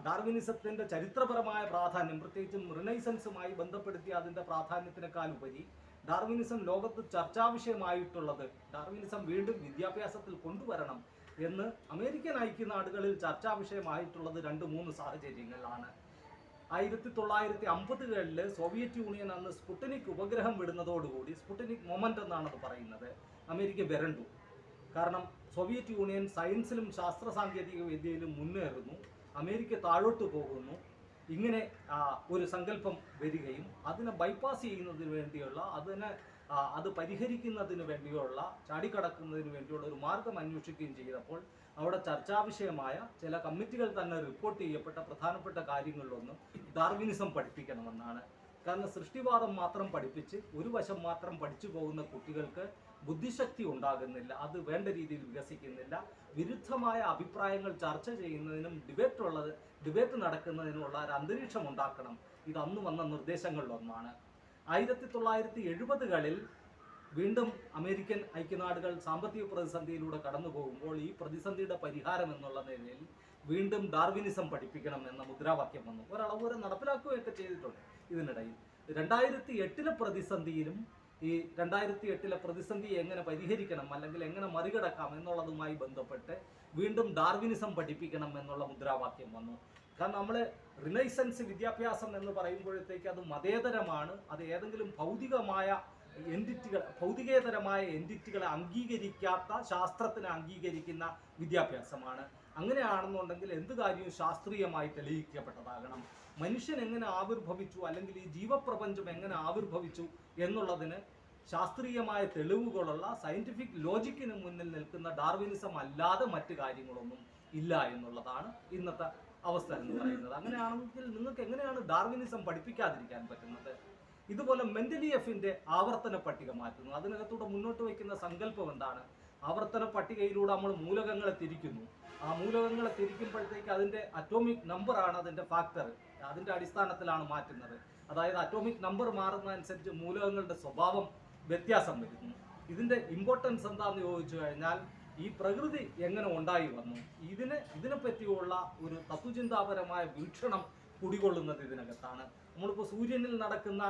ഡാർവിനിസത്തിൻ്റെ ചരിത്രപരമായ പ്രാധാന്യം, പ്രത്യേകിച്ചും റിനൈസൻസുമായി ബന്ധപ്പെടുത്തി അതിൻ്റെ പ്രാധാന്യത്തിനേക്കാൾ ഉപരി ഡാർവിനിസം ലോകത്ത് ചർച്ചാ വിഷയമായിട്ടുള്ളത്, ഡാർവിനിസം വീണ്ടും വിദ്യാഭ്യാസത്തിൽ കൊണ്ടുവരണം എന്ന് അമേരിക്കൻ ഐക്യനാടുകളിൽ ചർച്ചാ വിഷയമായിട്ടുള്ളത് 2-3 സാഹചര്യങ്ങളിലാണ്. 1950-കളിൽ സോവിയറ്റ് യൂണിയൻ അന്ന് സ്പുട്നിക് ഉപഗ്രഹം വിടുന്നതോടുകൂടി, സ്പുട്നിക് മൊമെൻ്റ് എന്നാണത് പറയുന്നത്, അമേരിക്ക വരണ്ടു. കാരണം സോവിയറ്റ് യൂണിയൻ സയൻസിലും ശാസ്ത്ര സാങ്കേതിക വിദ്യയിലും മുന്നേറുന്നു, അമേരിക്ക താഴോട്ട് പോകുന്നു. ഇങ്ങനെ ഒരു സങ്കല്പം വരികയും അതിനെ ബൈപ്പാസ് ചെയ്യുന്നതിന് വേണ്ടിയുള്ള, അത് പരിഹരിക്കുന്നതിന് വേണ്ടിയുള്ള, ചാടിക്കടക്കുന്നതിന് വേണ്ടിയുള്ള ഒരു മാർഗം അന്വേഷിക്കുകയും ചെയ്തപ്പോൾ അവിടെ ചർച്ചാ വിഷയമായ ചില കമ്മിറ്റികൾ തന്നെ റിപ്പോർട്ട് ചെയ്യപ്പെട്ട പ്രധാനപ്പെട്ട കാര്യങ്ങളിലൊന്ന് ഡാർവിനിസം പഠിപ്പിക്കണമെന്നാണ്. കാരണം സൃഷ്ടിവാദം മാത്രം പഠിപ്പിച്ച് ഒരു വശം മാത്രം പഠിച്ചു പോകുന്ന കുട്ടികൾക്ക് ബുദ്ധിശക്തി ഉണ്ടാകുന്നില്ല, അത് വേണ്ട രീതിയിൽ വികസിക്കുന്നില്ല. വിരുദ്ധമായ അഭിപ്രായങ്ങൾ ചർച്ച ചെയ്യുന്നതിനും ഡിബേറ്റ് നടക്കുന്നതിനുമുള്ള ഒരു അന്തരീക്ഷം ഉണ്ടാക്കണം. ഇത് അന്ന് വന്ന നിർദ്ദേശങ്ങളിലൊന്നാണ്. 1970-കളിൽ വീണ്ടും അമേരിക്കൻ ഐക്യനാടുകൾ സാമ്പത്തിക പ്രതിസന്ധിയിലൂടെ കടന്നു പോകുമ്പോൾ ഈ പ്രതിസന്ധിയുടെ പരിഹാരം എന്നുള്ള നിലയിൽ വീണ്ടും ഡാർവിനിസം പഠിപ്പിക്കണം എന്ന മുദ്രാവാക്യം വന്നു. ഒരളവ് വരെ നടപ്പിലാക്കുകയൊക്കെ ചെയ്തിട്ടുണ്ട്. ഇതിനിടയിൽ 2008-ലെ പ്രതിസന്ധിയിലും ഈ 2008-ലെ പ്രതിസന്ധി എങ്ങനെ പരിഹരിക്കണം അല്ലെങ്കിൽ എങ്ങനെ മറികടക്കാം എന്നുള്ളതുമായി ബന്ധപ്പെട്ട് വീണ്ടും ഡാർവിനിസം പഠിപ്പിക്കണം എന്നുള്ള മുദ്രാവാക്യം വന്നു. കാരണം നമ്മൾ റിനൈസൻസ് വിദ്യാഭ്യാസം എന്ന് പറയുമ്പോഴത്തേക്ക് അത് മതേതരമാണ്, അത് ഏതെങ്കിലും ഭൗതികേതരമായ എൻറ്റിറ്റികളെ അംഗീകരിക്കാത്ത ശാസ്ത്രത്തിനെ അംഗീകരിക്കുന്ന വിദ്യാഭ്യാസമാണ്. അങ്ങനെയാണെന്നുണ്ടെങ്കിൽ എന്ത് കാര്യവും ശാസ്ത്രീയമായി തെളിയിക്കപ്പെട്ടതാകണം. മനുഷ്യൻ എങ്ങനെ ആവിർഭവിച്ചു അല്ലെങ്കിൽ ഈ ജീവപ്രപഞ്ചം എങ്ങനെ ആവിർഭവിച്ചു എന്നുള്ളതിന് ശാസ്ത്രീയമായ തെളിവുകളുള്ള സയൻറ്റിഫിക് ലോജിക്കിന് മുന്നിൽ നിൽക്കുന്ന ഡാർവിനിസം അല്ലാതെ മറ്റു കാര്യങ്ങളൊന്നും ഇല്ല എന്നുള്ളതാണ് ഇന്നത്തെ അവസ്ഥ എന്ന് പറയുന്നത്. അങ്ങനെയാണെങ്കിൽ നിങ്ങൾക്ക് എങ്ങനെയാണ് ഡാർവിനിസം പഠിപ്പിക്കാതിരിക്കാൻ പറ്റുന്നത്? ഇതുപോലെ മെൻ്റലിയഫിൻ്റെ ആവർത്തന പട്ടിക മാറ്റുന്നു. അതിനകത്തൂടെ മുന്നോട്ട് വയ്ക്കുന്ന സങ്കല്പം എന്താണ്? ആവർത്തന പട്ടികയിലൂടെ നമ്മൾ മൂലകങ്ങളെ തിരിക്കുന്നു. ആ മൂലകങ്ങളെ തിരിക്കുമ്പോഴത്തേക്ക് അതിൻ്റെ അറ്റോമിക് നമ്പറാണ് അതിൻ്റെ ഫാക്ടർ, അതിൻ്റെ അടിസ്ഥാനത്തിലാണ് മാറ്റുന്നത്. അതായത് അറ്റോമിക് നമ്പർ മാറുന്നതനുസരിച്ച് മൂലകങ്ങളുടെ സ്വഭാവം വ്യത്യാസം വരുന്നു. ഇതിൻ്റെ ഇമ്പോർട്ടൻസ് എന്താണെന്ന് ചോദിച്ചു കഴിഞ്ഞാൽ ഈ പ്രകൃതി എങ്ങനെ ഉണ്ടായി വന്നു, ഇതിനെ പറ്റിയുള്ള ഒരു തത്വചിന്താപരമായ വീക്ഷണം കുടികൊള്ളുന്നത് ഇതിനകത്താണ്. നമ്മളിപ്പോൾ സൂര്യനിൽ നടക്കുന്ന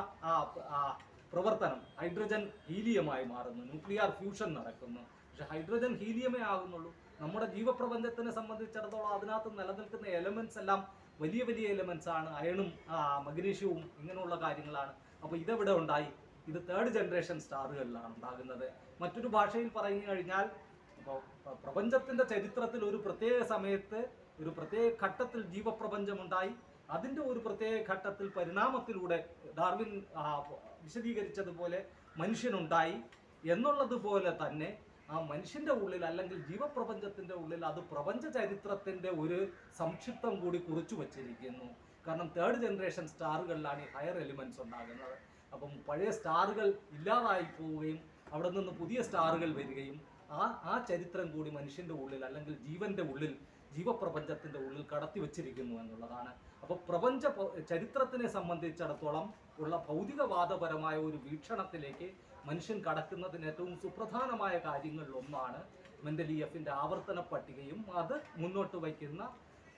പ്രവർത്തനം ഹൈഡ്രജൻ ഹീലിയമായി മാറുന്നു, ന്യൂക്ലിയർ ഫ്യൂഷൻ നടക്കുന്നു. പക്ഷെ ഹൈഡ്രജൻ ഹീലിയമേ ആകുന്നുള്ളൂ. നമ്മുടെ ജീവപ്രപഞ്ചത്തിനെ സംബന്ധിച്ചിടത്തോളം അതിനകത്ത് നിലനിൽക്കുന്ന എലമെൻറ്റ്സ് എല്ലാം വലിയ വലിയ എലമെൻറ്റ്സ് ആണ്. അയണും മഗ്നീഷ്യവും ഇങ്ങനെയുള്ള കാര്യങ്ങളാണ്. അപ്പോൾ ഇതെവിടെ ഉണ്ടായി? ഇത് 3rd ജനറേഷൻ സ്റ്റാറുകളിലാണ് ഉണ്ടാകുന്നത്. മറ്റൊരു ഭാഷയിൽ പറഞ്ഞു കഴിഞ്ഞാൽ ഇപ്പോൾ പ്രപഞ്ചത്തിൻ്റെ ചരിത്രത്തിൽ ഒരു പ്രത്യേക സമയത്ത് ഒരു പ്രത്യേക ഘട്ടത്തിൽ ജീവപ്രപഞ്ചമുണ്ടായി. അതിൻ്റെ ഒരു പ്രത്യേക ഘട്ടത്തിൽ പരിണാമത്തിലൂടെ ഡാർവിൻ വിശദീകരിച്ചതുപോലെ മനുഷ്യനുണ്ടായി എന്നുള്ളതുപോലെ തന്നെ ആ മനുഷ്യന്റെ ഉള്ളിൽ അല്ലെങ്കിൽ ജീവപ്രപഞ്ചത്തിന്റെ ഉള്ളിൽ അത് പ്രപഞ്ച ചരിത്രത്തിന്റെ ഒരു സംക്ഷിപ്തം കൂടി കുറിച്ചു വച്ചിരിക്കുന്നു. കാരണം 3rd ജനറേഷൻ സ്റ്റാറുകളിലാണ് ഈ ഹയർ എലിമെന്റ്സ് ഉണ്ടാകുന്നത്. അപ്പം പഴയ സ്റ്റാറുകൾ ഇല്ലാതായി പോവുകയും അവിടെ നിന്ന് പുതിയ സ്റ്റാറുകൾ വരികയും ആ ചരിത്രം കൂടി മനുഷ്യന്റെ ഉള്ളിൽ അല്ലെങ്കിൽ ജീവന്റെ ഉള്ളിൽ, ജീവപ്രപഞ്ചത്തിന്റെ ഉള്ളിൽ കടത്തി വച്ചിരിക്കുന്നു എന്നുള്ളതാണ്. അപ്പോൾ പ്രപഞ്ച ചരിത്രത്തിനെ സംബന്ധിച്ചിടത്തോളം ഉള്ള ഭൗതികവാദപരമായ ഒരു വീക്ഷണത്തിലേക്ക് മനുഷ്യൻ കടക്കുന്നതിന് ഏറ്റവും സുപ്രധാനമായ കാര്യങ്ങളിലൊന്നാണ് മെൻഡലീയഫിന്റെ ആവർത്തന പട്ടികയും അത് മുന്നോട്ട് വയ്ക്കുന്ന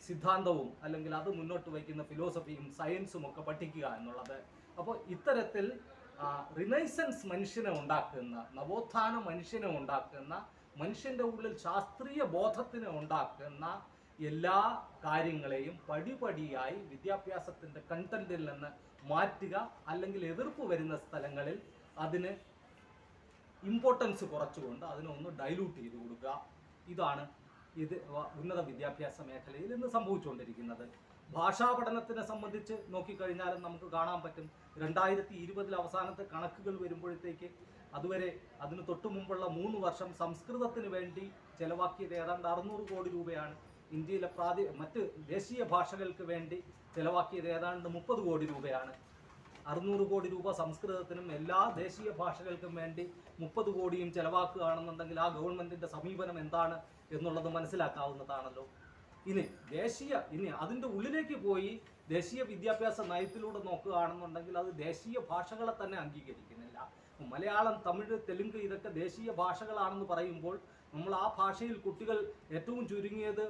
സിദ്ധാന്തവും അല്ലെങ്കിൽ അത് മുന്നോട്ട് വയ്ക്കുന്ന ഫിലോസഫിയും സയൻസും ഒക്കെ പഠിക്കുക എന്നുള്ളത്. അപ്പോൾ ഇത്തരത്തിൽ റിനൈസൻസ് മനുഷ്യനെ ഉണ്ടാക്കുന്ന, നവോത്ഥാന മനുഷ്യനെ ഉണ്ടാക്കുന്ന, മനുഷ്യന്റെ ഉള്ളിൽ ശാസ്ത്രീയ ബോധത്തിനെ ഉണ്ടാക്കുന്ന എല്ലാ കാര്യങ്ങളെയും പടിപടിയായി വിദ്യാഭ്യാസത്തിന്റെ കണ്ടന്റിൽ നിന്ന് മാറ്റുക, അല്ലെങ്കിൽ എതിർപ്പ് വരുന്ന സ്ഥലങ്ങളിൽ അതിന് ഇമ്പോർട്ടൻസ് കുറച്ചുകൊണ്ട് അതിനൊന്ന് ഡൈലൂട്ട് ചെയ്ത് കൊടുക്കുക. ഇതാണ് ഉന്നത വിദ്യാഭ്യാസ മേഖലയിൽ ഇന്ന് സംഭവിച്ചുകൊണ്ടിരിക്കുന്നത്. ഭാഷാ പഠനത്തിനെ സംബന്ധിച്ച് നോക്കിക്കഴിഞ്ഞാലും നമുക്ക് കാണാൻ പറ്റും, 2020 അവസാനത്തെ കണക്കുകൾ വരുമ്പോഴത്തേക്ക് അതുവരെ അതിന് തൊട്ടു മുമ്പുള്ള 3 വർഷം സംസ്കൃതത്തിന് വേണ്ടി ചെലവാക്കിയത് ഏതാണ്ട് 600 കോടി രൂപയാണ്. ഇന്ത്യയിലെ മറ്റ് ദേശീയ ഭാഷകൾക്ക് വേണ്ടി ചെലവാക്കിയത് ഏതാണ്ട് 30 കോടി രൂപയാണ്. 600 കോടി രൂപ സംസ്കൃതത്തിനും എല്ലാ ദേശീയ ഭാഷകൾക്കും വേണ്ടി 30 കോടിയും ചെലവാക്കുകയാണെന്നുണ്ടെങ്കിൽ ആ ഗവൺമെന്റിന്റെ സമീപനം എന്താണ് എന്നുള്ളത് മനസ്സിലാക്കാവുന്നതാണല്ലോ. ഇനി അതിൻ്റെ ഉള്ളിലേക്ക് പോയി ദേശീയ വിദ്യാഭ്യാസ നയത്തിലൂടെ നോക്കുകയാണെന്നുണ്ടെങ്കിൽ അത് ദേശീയ ഭാഷകളെ തന്നെ അംഗീകരിക്കുന്നില്ല. മലയാളം, തമിഴ്, തെലുങ്ക് ഇതൊക്കെ ദേശീയ ഭാഷകളാണെന്ന് പറയുമ്പോൾ നമ്മൾ ആ ഭാഷയിൽ കുട്ടികൾ ഏറ്റവും ചുരുങ്ങിയത്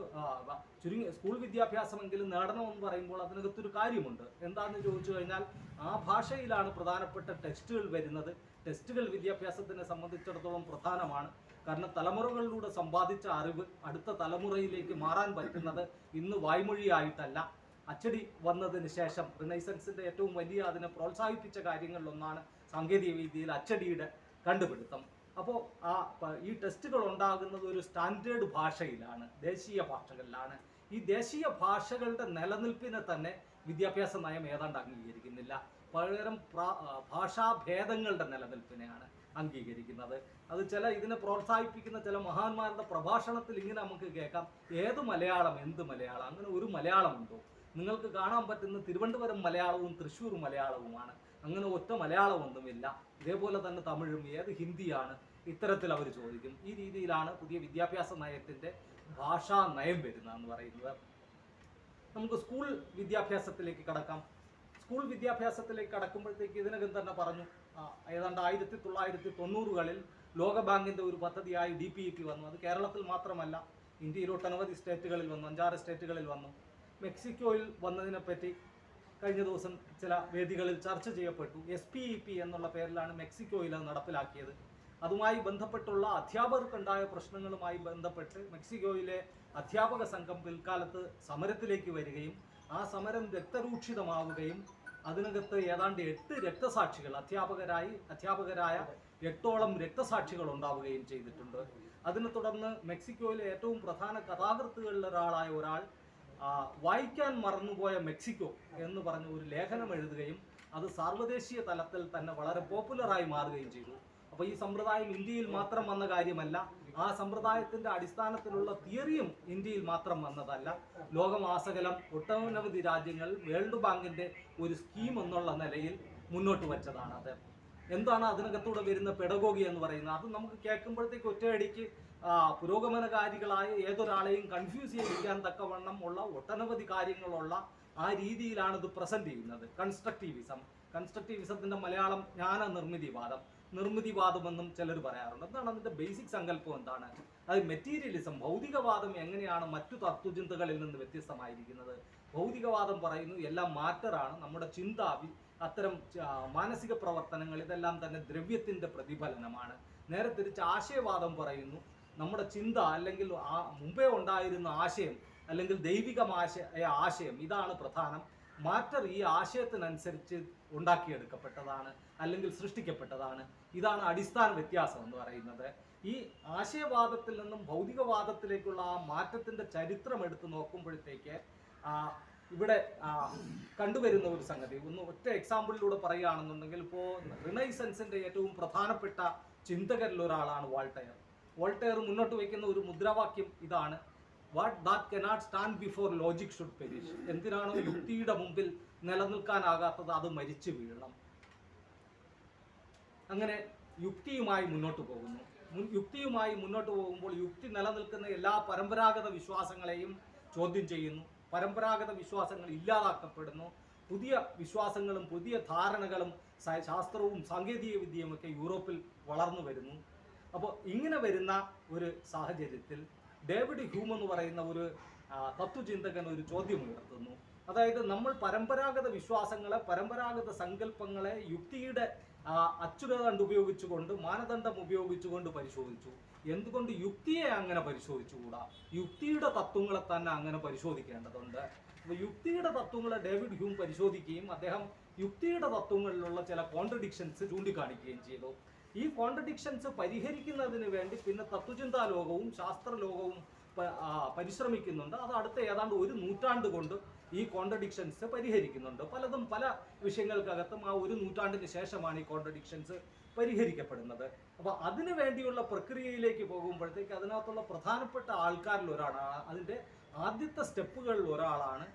സ്കൂൾ വിദ്യാഭ്യാസമെങ്കിലും നേടണമെന്ന് പറയുമ്പോൾ അതിനകത്തൊരു കാര്യമുണ്ട്. എന്താണെന്ന് ചോദിച്ചു കഴിഞ്ഞാൽ ആ ഭാഷയിലാണ് പ്രധാനപ്പെട്ട ടെക്സ്റ്റുകൾ വരുന്നത്. ടെക്സ്റ്റുകൾ വിദ്യാഭ്യാസത്തിനെ സംബന്ധിച്ചിടത്തോളം പ്രധാനമാണ്. കാരണം തലമുറകളിലൂടെ സമ്പാദിച്ച അറിവ് അടുത്ത തലമുറയിലേക്ക് മാറാൻ പറ്റുന്നത് ഇന്ന് വായ്മൊഴിയായിട്ടല്ല, അച്ചടി വന്നതിന് ശേഷം റിനൈസൻസിന്റെ ഏറ്റവും വലിയ അതിനെ പ്രോത്സാഹിപ്പിച്ച കാര്യങ്ങളിലൊന്നാണ് സാങ്കേതിക വിദ്യയിൽ അച്ചടിയുടെ കണ്ടുപിടുത്തം. അപ്പോൾ ഈ ടെസ്റ്റുകൾ ഉണ്ടാകുന്നത് ഒരു സ്റ്റാൻഡേർഡ് ഭാഷയിലാണ്, ദേശീയ ഭാഷകളിലാണ്. ഈ ദേശീയ ഭാഷകളുടെ നിലനിൽപ്പിനെ തന്നെ വിദ്യാഭ്യാസ നയം ഏതാണ്ട് അംഗീകരിക്കുന്നില്ല. പകരം ഭാഷാഭേദങ്ങളുടെ നിലനിൽപ്പിനെയാണ് അംഗീകരിക്കുന്നത്. അത് ഇതിനെ പ്രോത്സാഹിപ്പിക്കുന്ന ചില മഹാന്മാരുടെ പ്രഭാഷണത്തിൽ ഇങ്ങനെ നമുക്ക് കേൾക്കാം, ഏത് മലയാളം, എന്ത് മലയാളം, അങ്ങനെ ഒരു മലയാളമുണ്ടോ? നിങ്ങൾക്ക് കാണാൻ പറ്റുന്ന തിരുവനന്തപുരം മലയാളവും തൃശ്ശൂർ മലയാളവുമാണ്. അങ്ങനെ ഒറ്റ മലയാളമൊന്നുമില്ല. ഇതേപോലെ തന്നെ തമിഴും, ഏത് ഹിന്ദിയാണ്, ഇത്തരത്തിൽ അവർ ചോദിക്കും. ഈ രീതിയിലാണ് പുതിയ വിദ്യാഭ്യാസ നയത്തിന്റെ ഭാഷാ നയം വരുന്നതെന്ന് പറയുന്നത്. നമുക്ക് സ്കൂൾ വിദ്യാഭ്യാസത്തിലേക്ക് കടക്കാം. സ്കൂൾ വിദ്യാഭ്യാസത്തിലേക്ക് കടക്കുമ്പോഴത്തേക്ക് ഇതിനകം തന്നെ പറഞ്ഞു, ഏതാണ്ട് 1990-കളിൽ ലോകബാങ്കിന്റെ ഒരു പദ്ധതിയായി DPEP വന്നു. അത് കേരളത്തിൽ മാത്രമല്ല, ഇന്ത്യയിൽ ഒട്ടനവധി സ്റ്റേറ്റുകളിൽ വന്നു, 5-6 സ്റ്റേറ്റുകളിൽ വന്നു. മെക്സിക്കോയിൽ വന്നതിനെപ്പറ്റി കഴിഞ്ഞ ദിവസം ചില വേദികളിൽ ചർച്ച ചെയ്യപ്പെട്ടു. SPEP എന്നുള്ള പേരിലാണ് മെക്സിക്കോയിൽ അത് നടപ്പിലാക്കിയത്. അതുമായി ബന്ധപ്പെട്ടുള്ള അധ്യാപകർക്കുണ്ടായ പ്രശ്നങ്ങളുമായി ബന്ധപ്പെട്ട് മെക്സിക്കോയിലെ അധ്യാപക സംഘം പിൽക്കാലത്ത് സമരത്തിലേക്ക് വരികയും ആ സമരം രക്തരൂക്ഷിതമാവുകയും അതിനകത്ത് ഏതാണ്ട് 8 രക്തസാക്ഷികൾ, അധ്യാപകരായ 8ഓളം രക്തസാക്ഷികൾ ഉണ്ടാവുകയും ചെയ്തിട്ടുണ്ട്. അതിനെ തുടർന്ന് മെക്സിക്കോയിലെ ഏറ്റവും പ്രധാന കഥാകൃത്തുകളിൽ ഒരാൾ വായിക്കാൻ മറന്നുപോയ മെക്സിക്കോ എന്ന് പറഞ്ഞ ഒരു ലേഖനം എഴുതുകയും അത് സാർവദേശീയ തലത്തിൽ തന്നെ വളരെ പോപ്പുലറായി മാറുകയും ചെയ്തു. അപ്പോൾ ഈ സമ്പ്രദായം ഇന്ത്യയിൽ മാത്രം വന്ന കാര്യമല്ല, ആ സമ്പ്രദായത്തിന്റെ അടിസ്ഥാനത്തിലുള്ള തിയറിയും ഇന്ത്യയിൽ മാത്രം വന്നതല്ല. ലോകമാസകലം ഒട്ടനവധി രാജ്യങ്ങൾ വേൾഡ് ബാങ്കിന്റെ ഒരു സ്കീം എന്നുള്ള നിലയിൽ മുന്നോട്ട് വെച്ചതാണ്. അത് എന്താണ് അതിനകത്തൂടെ വരുന്ന പെഡഗോഗി എന്ന് പറയുന്നത്? അത് നമുക്ക് കേൾക്കുമ്പോഴത്തേക്ക് ഒറ്റയടിക്ക് പുരോഗമനകാരികളായ ഏതൊരാളെയും കൺഫ്യൂസ് ചെയ്യിക്കാൻ തക്കവണ്ണം ഉള്ള ഒട്ടനവധി കാര്യങ്ങളുള്ള ആ രീതിയിലാണ് ഇത് പ്രസന്റ് ചെയ്യുന്നത്. കൺസ്ട്രക്റ്റിവിസത്തിന്റെ മലയാളം ജ്ഞാന നിർമ്മിതിവാദമെന്നും ചിലർ പറയാറുണ്ട്. എന്താണ് അതിന്റെ ബേസിക് സങ്കല്പം? എന്താണ് അത്? മെറ്റീരിയലിസം, ഭൗതികവാദം എങ്ങനെയാണ് മറ്റു തത്വചിന്തകളിൽ നിന്ന് വ്യത്യസ്തമായിരിക്കുന്നത്? ഭൗതികവാദം പറയുന്നു എല്ലാം മാറ്ററാണ്, നമ്മുടെ ചിന്ത, അത്തരം മാനസിക പ്രവർത്തനങ്ങൾ ഇതെല്ലാം തന്നെ ദ്രവ്യത്തിന്റെ പ്രതിഫലനമാണ്. നേരെ തിരിച്ച് ആശയവാദം പറയുന്നു നമ്മുടെ ചിന്ത അല്ലെങ്കിൽ മുമ്പേ ഉണ്ടായിരുന്ന ആശയം അല്ലെങ്കിൽ ദൈവികമായ ആശയം ഇതാണ് പ്രധാനം, മാറ്റർ ഈ ആശയത്തിനനുസരിച്ച് ഉണ്ടാക്കിയെടുക്കപ്പെട്ടതാണ് അല്ലെങ്കിൽ സൃഷ്ടിക്കപ്പെട്ടതാണ്. ഇതാണ് അടിസ്ഥാന വ്യത്യാസം എന്ന് പറയുന്നത്. ഈ ആശയവാദത്തിൽ നിന്നും ഭൗതികവാദത്തിലേക്കുള്ള ആ മാറ്റത്തിന്റെ ചരിത്രം എടുത്ത് നോക്കുമ്പോഴത്തേക്ക് ഇവിടെ കണ്ടുവരുന്ന ഒരു സംഗതി ഒറ്റ എക്സാമ്പിളിലൂടെ പറയുകയാണെന്നുണ്ടെങ്കിൽ, ഇപ്പോൾ റിനൈസൻസിന്റെ ഏറ്റവും പ്രധാനപ്പെട്ട ചിന്തകരിൽ ഒരാളാണ് വാൾട്ടയർ. വോൾട്ടയർ മുന്നോട്ട് വയ്ക്കുന്ന ഒരു മുദ്രാവാക്യം ഇതാണ്: what that cannot stand before logic should perish. എന്തിനാണോ യുക്തിയുടെ മുമ്പിൽ നിലനിൽക്കാനാകാത്തത് അത് മരിച്ചു വീഴണം. അങ്ങനെ യുക്തിയുമായി മുന്നോട്ട് പോകുന്നു. യുക്തിയുമായി മുന്നോട്ട് പോകുമ്പോൾ യുക്തി നിലനിൽക്കുന്ന എല്ലാ പരമ്പരാഗത വിശ്വാസങ്ങളെയും ചോദ്യം ചെയ്യുന്നു. പരമ്പരാഗത വിശ്വാസങ്ങൾ ഇല്ലാതാക്കപ്പെടുന്നു. പുതിയ വിശ്വാസങ്ങളും പുതിയ ധാരണകളും ശാസ്ത്രവും സാങ്കേതിക വിദ്യയുമൊക്കെ യൂറോപ്പിൽ വളർന്നു വരുന്നു. അപ്പോൾ ഇങ്ങനെ വരുന്ന ഒരു സാഹചര്യത്തിൽ ഡേവിഡ് ഹ്യൂം എന്ന് പറയുന്ന ഒരു തത്വചിന്തകൻ ഒരു ചോദ്യം ഉയർത്തുന്നു. അതായത് നമ്മൾ പരമ്പരാഗത വിശ്വാസങ്ങളെ, പരമ്പരാഗത സങ്കല്പങ്ങളെ യുക്തിയുടെ അച്ചുതണ്ട് ഉപയോഗിച്ചുകൊണ്ട്, മാനദണ്ഡം ഉപയോഗിച്ചുകൊണ്ട് പരിശോധിച്ചു. എന്തുകൊണ്ട് യുക്തിയെ അങ്ങനെ പരിശോധിച്ചുകൂടാ? യുക്തിയുടെ തത്വങ്ങളെ തന്നെ അങ്ങനെ പരിശോധിക്കേണ്ടതുണ്ട്. അപ്പോൾ യുക്തിയുടെ തത്വങ്ങളെ ഡേവിഡ് ഹ്യൂം പരിശോധിക്കുകയും അദ്ദേഹം യുക്തിയുടെ തത്വങ്ങളിലുള്ള ചില കോൺട്രഡിക്ഷൻസ് ചൂണ്ടിക്കാണിക്കുകയും ചെയ്തു. ഈ കോൺട്രഡിക്ഷൻസ് പരിഹരിക്കുന്നതിന് വേണ്ടി പിന്നെ തത്വചിന്താ ലോകവും ശാസ്ത്രലോകവും പരിശ്രമിക്കുന്നുണ്ട്. അത് അടുത്ത ഏതാണ്ട് ഒരു നൂറ്റാണ്ട് കൊണ്ട് ഈ കോൺട്രഡിക്ഷൻസ് പരിഹരിക്കുന്നുണ്ട്. പലതും പല വിഷയങ്ങൾക്കകത്തും ആ ഒരു നൂറ്റാണ്ടിന് ശേഷമാണ് ഈ കോൺട്രഡിക്ഷൻസ് പരിഹരിക്കപ്പെടുന്നത്. അപ്പോൾ അതിനു വേണ്ടിയുള്ള പ്രക്രിയയിലേക്ക് പോകുമ്പോഴത്തേക്ക് അതിനകത്തുള്ള പ്രധാനപ്പെട്ട ആൾക്കാരിൽ ഒരാളാണ്, അതിൻ്റെ ആദ്യത്തെ സ്റ്റെപ്പുകളിൽ ഒരാളാണ്,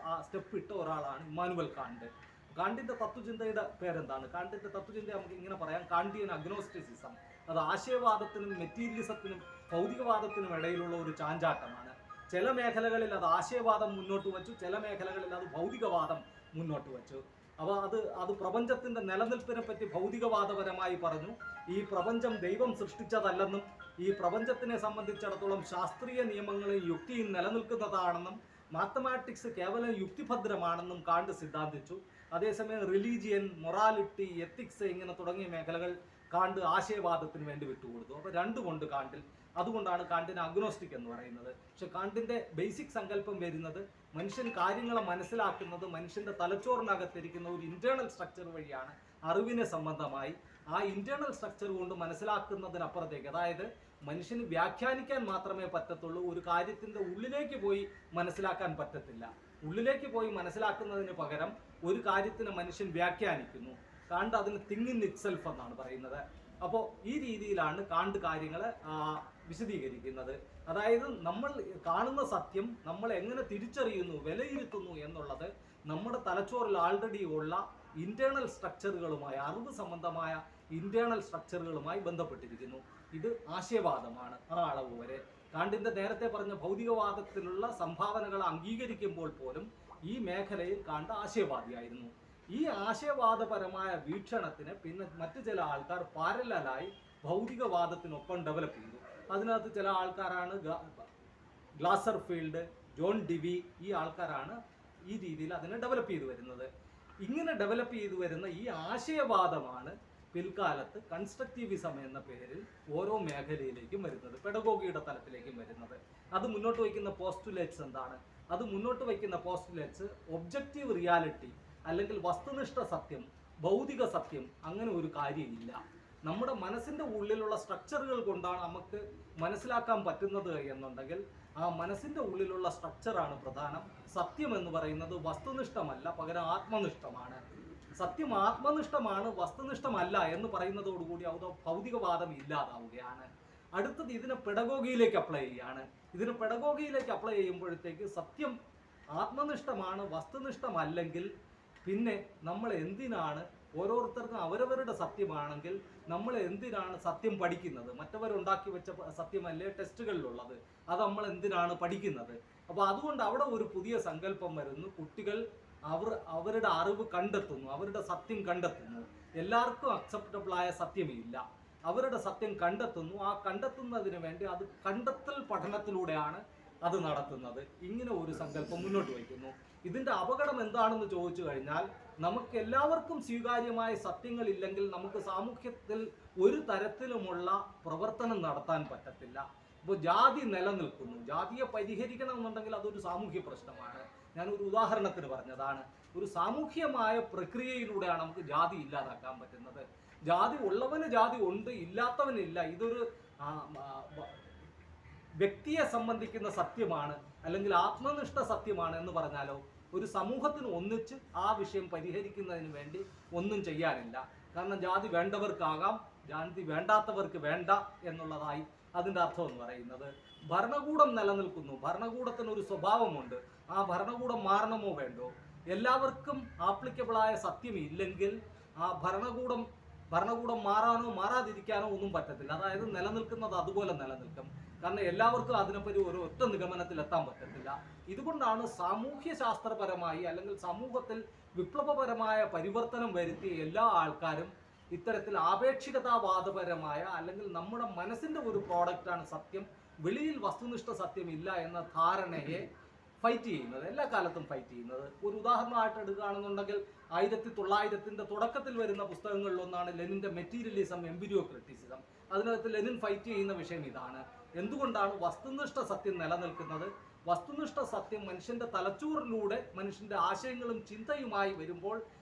ആ സ്റ്റെപ്പ് ഇട്ട ഒരാളാണ് ഇമ്മാനുവൽ കാന്റ്. കാന്റിന്റെ തത്വചിന്തയുടെ പേരെന്താണ്? കാന്റിന്റെ തത്വചിന്ത നമുക്ക് ഇങ്ങനെ പറയാം: കാന്റിയൻ അഗ്നോസ്റ്റിസിസം. അത് ആശയവാദത്തിനും മെറ്റീരിയലിസത്തിനും ഭൗതികവാദത്തിനും ഇടയിലുള്ള ഒരു ചാഞ്ചാട്ടമാണ്. ചില മേഖലകളിൽ അത് ആശയവാദം മുന്നോട്ട് വച്ചു, ചില മേഖലകളിൽ അത് ഭൗതികവാദം മുന്നോട്ട് വച്ചു. അപ്പോൾ അത് പ്രപഞ്ചത്തിന്റെ നിലനിൽപ്പിനെ പറ്റി ഭൗതികവാദപരമായി പറഞ്ഞു. ഈ പ്രപഞ്ചം ദൈവം സൃഷ്ടിച്ചതല്ലെന്നും ഈ പ്രപഞ്ചത്തിനെ സംബന്ധിച്ചിടത്തോളം ശാസ്ത്രീയ നിയമങ്ങളും യുക്തിയും നിലനിൽക്കുന്നതാണെന്നും മാത്തമാറ്റിക്സ് കേവലം യുക്തിഭദ്രമാണെന്നും കാണ്ട് സിദ്ധാന്തിച്ചു. അതേസമയം റിലീജിയൻ, മൊറാലിറ്റി, എത്തിക്സ് ഇങ്ങനെ തുടങ്ങിയ മേഖലകൾ കാണ്ട് ആശയവാദത്തിന് വേണ്ടി വിട്ടുകൊടുത്തു. അപ്പോൾ രണ്ടുകൊണ്ട് കാണ്ടിൽ, അതുകൊണ്ടാണ് കാണ്ടിനെ അഗ്നോസ്റ്റിക് എന്ന് പറയുന്നത്. പക്ഷെ കാണ്ടിന്റെ ബേസിക് സങ്കല്പം വരുന്നത് മനുഷ്യൻ കാര്യങ്ങളെ മനസ്സിലാക്കുന്നത് മനുഷ്യന്റെ തലച്ചോറിനകത്തിരിക്കുന്ന ഒരു ഇന്റേണൽ സ്ട്രക്ചർ വഴിയാണ്. അറിവിനെ സംബന്ധമായി ആ ഇന്റേണൽ സ്ട്രക്ചർ കൊണ്ട് മനസ്സിലാക്കുന്നതിനപ്പുറത്തേക്ക്, അതായത് മനുഷ്യന് വ്യാഖ്യാനിക്കാൻ മാത്രമേ പറ്റത്തുള്ളൂ, ഒരു കാര്യത്തിന്റെ ഉള്ളിലേക്ക് പോയി മനസ്സിലാക്കാൻ പറ്റത്തില്ല. ഉള്ളിലേക്ക് പോയി മനസ്സിലാക്കുന്നതിന് പകരം ഒരു കാര്യത്തിനെ മനുഷ്യൻ വ്യാഖ്യാനിക്കുന്നു. കാണ്ട് അതിന് തിങ് ഇൻ ഇറ്റ്സെൽഫ് എന്നാണ് പറയുന്നത്. അപ്പോൾ ഈ രീതിയിലാണ് കാണ്ട് കാര്യങ്ങളെ വിശദീകരിക്കുന്നത്. അതായത് നമ്മൾ കാണുന്ന സത്യം നമ്മൾ എങ്ങനെ തിരിച്ചറിയുന്നു, വിലയിരുത്തുന്നു എന്നുള്ളത് നമ്മുടെ തലച്ചോറിൽ ആൾറെഡി ഉള്ള ഇന്റേണൽ സ്ട്രക്ചറുകളുമായി, അറിവ് സംബന്ധമായ ഇന്റേണൽ സ്ട്രക്ചറുകളുമായി ബന്ധപ്പെട്ടിരിക്കുന്നു. ഇത് ആശയവാദമാണ് ആ അളവ് വരെ. കാണ്ടിന്റെ നേരത്തെ പറഞ്ഞ ഭൗതികവാദത്തിലുള്ള സംഭാവനകൾ അംഗീകരിക്കുമ്പോൾ പോലും ഈ മേഖലയിൽ കാണ്ട് ആശയവാദിയായിരുന്നു. ഈ ആശയവാദപരമായ വീക്ഷണത്തിന് പിന്നെ മറ്റു ചില ആൾക്കാർ പാരലായി ഭൗതികവാദത്തിനൊപ്പം ഡെവലപ്പ് ചെയ്തു. അതിനകത്ത് ചില ആൾക്കാരാണ് ഗ്ലാസർ ഫീൽഡ്, ജോൺ ഡിവി, ഈ ആൾക്കാരാണ് ഈ രീതിയിൽ അതിനെ ഡെവലപ്പ് ചെയ്തു വരുന്നത്. ഇങ്ങനെ ഡെവലപ്പ് ചെയ്തു വരുന്ന ഈ ആശയവാദമാണ് പിൽക്കാലത്ത് കൺസ്ട്രക്റ്റീവിസം എന്ന പേരിൽ ഓരോ മേഖലയിലേക്കും വരുന്നത്, പെഡഗോഗിയുടെ തലത്തിലേക്കും വരുന്നത്. അത് മുന്നോട്ട് വയ്ക്കുന്ന പോസ്റ്റുലേറ്റ്സ് എന്താണ്? അത് മുന്നോട്ട് വയ്ക്കുന്ന പോസ്റ്റുലേറ്റ്സ് ഒബ്ജക്റ്റീവ് റിയാലിറ്റി അല്ലെങ്കിൽ വസ്തുനിഷ്ഠ സത്യം, ഭൗതിക സത്യം, അങ്ങനെ ഒരു കാര്യമില്ല. നമ്മുടെ മനസ്സിൻ്റെ ഉള്ളിലുള്ള സ്ട്രക്ചറുകൾ കൊണ്ടാണ് നമുക്ക് മനസ്സിലാക്കാൻ പറ്റുന്നത് എന്നുണ്ടെങ്കിൽ ആ മനസ്സിൻ്റെ ഉള്ളിലുള്ള സ്ട്രക്ചറാണ് പ്രധാനം. സത്യം എന്ന് പറയുന്നത് വസ്തുനിഷ്ഠമല്ല, പകരം ആത്മനിഷ്ഠമാണ്. സത്യം ആത്മനിഷ്ഠമാണ്, വസ്തുനിഷ്ഠമല്ല എന്ന് പറയുന്നതോടുകൂടി അത് ഭൗതികവാദം ഇല്ലാതാവുകയാണ്. അടുത്തത് ഇതിനെ പെഡഗോഗിയിലേക്ക് അപ്ലൈ ചെയ്യാണ്. ഇതിന് പെഡഗോഗിയിലേക്ക് അപ്ലൈ ചെയ്യുമ്പോഴത്തേക്ക് സത്യം ആത്മനിഷ്ഠമാണ്, വസ്തുനിഷ്ഠമല്ലെങ്കിൽ പിന്നെ നമ്മൾ എന്തിനാണ്, ഓരോരുത്തർക്കും അവരവരുടെ സത്യമാണെങ്കിൽ നമ്മൾ എന്തിനാണ് സത്യം പഠിക്കുന്നത്? മറ്റവരുണ്ടാക്കി വെച്ച സത്യമല്ലേ ടെസ്റ്റുകളിലുള്ളത്, അത് നമ്മൾ എന്തിനാണ് പഠിക്കുന്നത്? അപ്പോൾ അതുകൊണ്ട് അവിടെ ഒരു പുതിയ സങ്കല്പം വരുന്നു. കുട്ടികൾ അവരുടെ അറിവ് കണ്ടെത്തുന്നു, അവരുടെ സത്യം കണ്ടെത്തുന്നു. എല്ലാവർക്കും അക്സെപ്റ്റബിളായ സത്യമില്ല, അവരുടെ സത്യം കണ്ടെത്തുന്നു. ആ കണ്ടെത്തുന്നതിന് വേണ്ടി അത് കണ്ടെത്തൽ പഠനത്തിലൂടെയാണ് അത് നടത്തുന്നത്. ഇങ്ങനെ ഒരു സങ്കല്പം മുന്നോട്ട് വയ്ക്കുന്നു. ഇതിന്റെ അപകടം എന്താണെന്ന് ചോദിച്ചു കഴിഞ്ഞാൽ, നമുക്ക് എല്ലാവർക്കും സ്വീകാര്യമായ സത്യങ്ങൾ ഇല്ലെങ്കിൽ നമുക്ക് സാമൂഹ്യത്തിൽ ഒരു തരത്തിലുമുള്ള പ്രവർത്തനം നടത്താൻ പറ്റത്തില്ല. ഇപ്പോൾ ജാതി നിലനിൽക്കുന്നു, ജാതിയെ പരിഹരിക്കണമെന്നുണ്ടെങ്കിൽ അതൊരു സാമൂഹ്യ പ്രശ്നമാണ്. ഞാനൊരു ഉദാഹരണത്തിന് പറഞ്ഞതാണ്. ഒരു സാമൂഹ്യമായ പ്രക്രിയയിലൂടെയാണ് നമുക്ക് ജാതി ഇല്ലാതാക്കാൻ പറ്റുന്നത്. ജാതി ഉള്ളവന് ജാതി ഉണ്ട്, ഇല്ലാത്തവനില്ല. ഇതൊരു വ്യക്തിയെ സംബന്ധിക്കുന്ന സത്യമാണ്, അല്ലെങ്കിൽ ആത്മനിഷ്ഠ സത്യമാണ് എന്ന് പറഞ്ഞാലോ, ഒരു സമൂഹത്തിന് ഒന്നിച്ച് ആ വിഷയം പരിഹരിക്കുന്നതിന് വേണ്ടി ഒന്നും ചെയ്യാനില്ല. കാരണം ജാതി വേണ്ടവർക്കാകാം, ജാതി വേണ്ടാത്തവർക്ക് വേണ്ട എന്നുള്ളതായി അതിൻ്റെ അർത്ഥം എന്ന് പറയുന്നത് ഭരണകൂടം നിലനിൽക്കുന്നു, ഭരണകൂടത്തിന് ഒരു സ്വഭാവമുണ്ട്, ആ ഭരണകൂടം മാറണമോ വേണ്ടോ, എല്ലാവർക്കും ആപ്ലിക്കബിളായ സത്യം ഇല്ലെങ്കിൽ ആ ഭരണകൂടം മാറാനോ മാറാതിരിക്കാനോ ഒന്നും പറ്റത്തില്ല. അതായത് നിലനിൽക്കുന്നത് അതുപോലെ നിലനിൽക്കും. കാരണം എല്ലാവർക്കും അതിനെപ്പറ്റി ഒരു ഒറ്റ നിഗമനത്തിൽ എത്താൻ പറ്റത്തില്ല. ഇതുകൊണ്ടാണ് സാമൂഹ്യ ശാസ്ത്രപരമായി അല്ലെങ്കിൽ സമൂഹത്തിൽ വിപ്ലവപരമായ പരിവർത്തനം വരുത്തിയ എല്ലാ ആൾക്കാരും ഇത്തരത്തിൽ ആപേക്ഷികതാവാദപരമായ അല്ലെങ്കിൽ നമ്മുടെ മനസ്സിന്റെ ഒരു പ്രോഡക്റ്റാണ് സത്യം, വെളിയിൽ വസ്തുനിഷ്ഠ സത്യമില്ല എന്ന ധാരണയെ ഫൈറ്റ് ചെയ്യുന്നത്, എല്ലാ കാലത്തും ഫൈറ്റ് ചെയ്യുന്നത്. ഒരു ഉദാഹരണമായിട്ട് എടുക്കുകയാണെന്നുണ്ടെങ്കിൽ 1900 തുടക്കത്തിൽ വരുന്ന പുസ്തകങ്ങളിലൊന്നാണ് ലെനിൻ്റെ മെറ്റീരിയലിസം, എംപിരിയോ ക്രിറ്റിസിസം. അതിനകത്ത് ലെനിൻ ഫൈറ്റ് ചെയ്യുന്ന വിഷയം ഇതാണ്: എന്തുകൊണ്ടാണ് വസ്തുനിഷ്ഠ സത്യം നിലനിൽക്കുന്നത്? വസ്തുനിഷ്ഠ സത്യം മനുഷ്യന്റെ തലച്ചോറിലൂടെ മനുഷ്യന്റെ ആശയങ്ങളും ചിന്തയുമായി വരുമ്പോൾ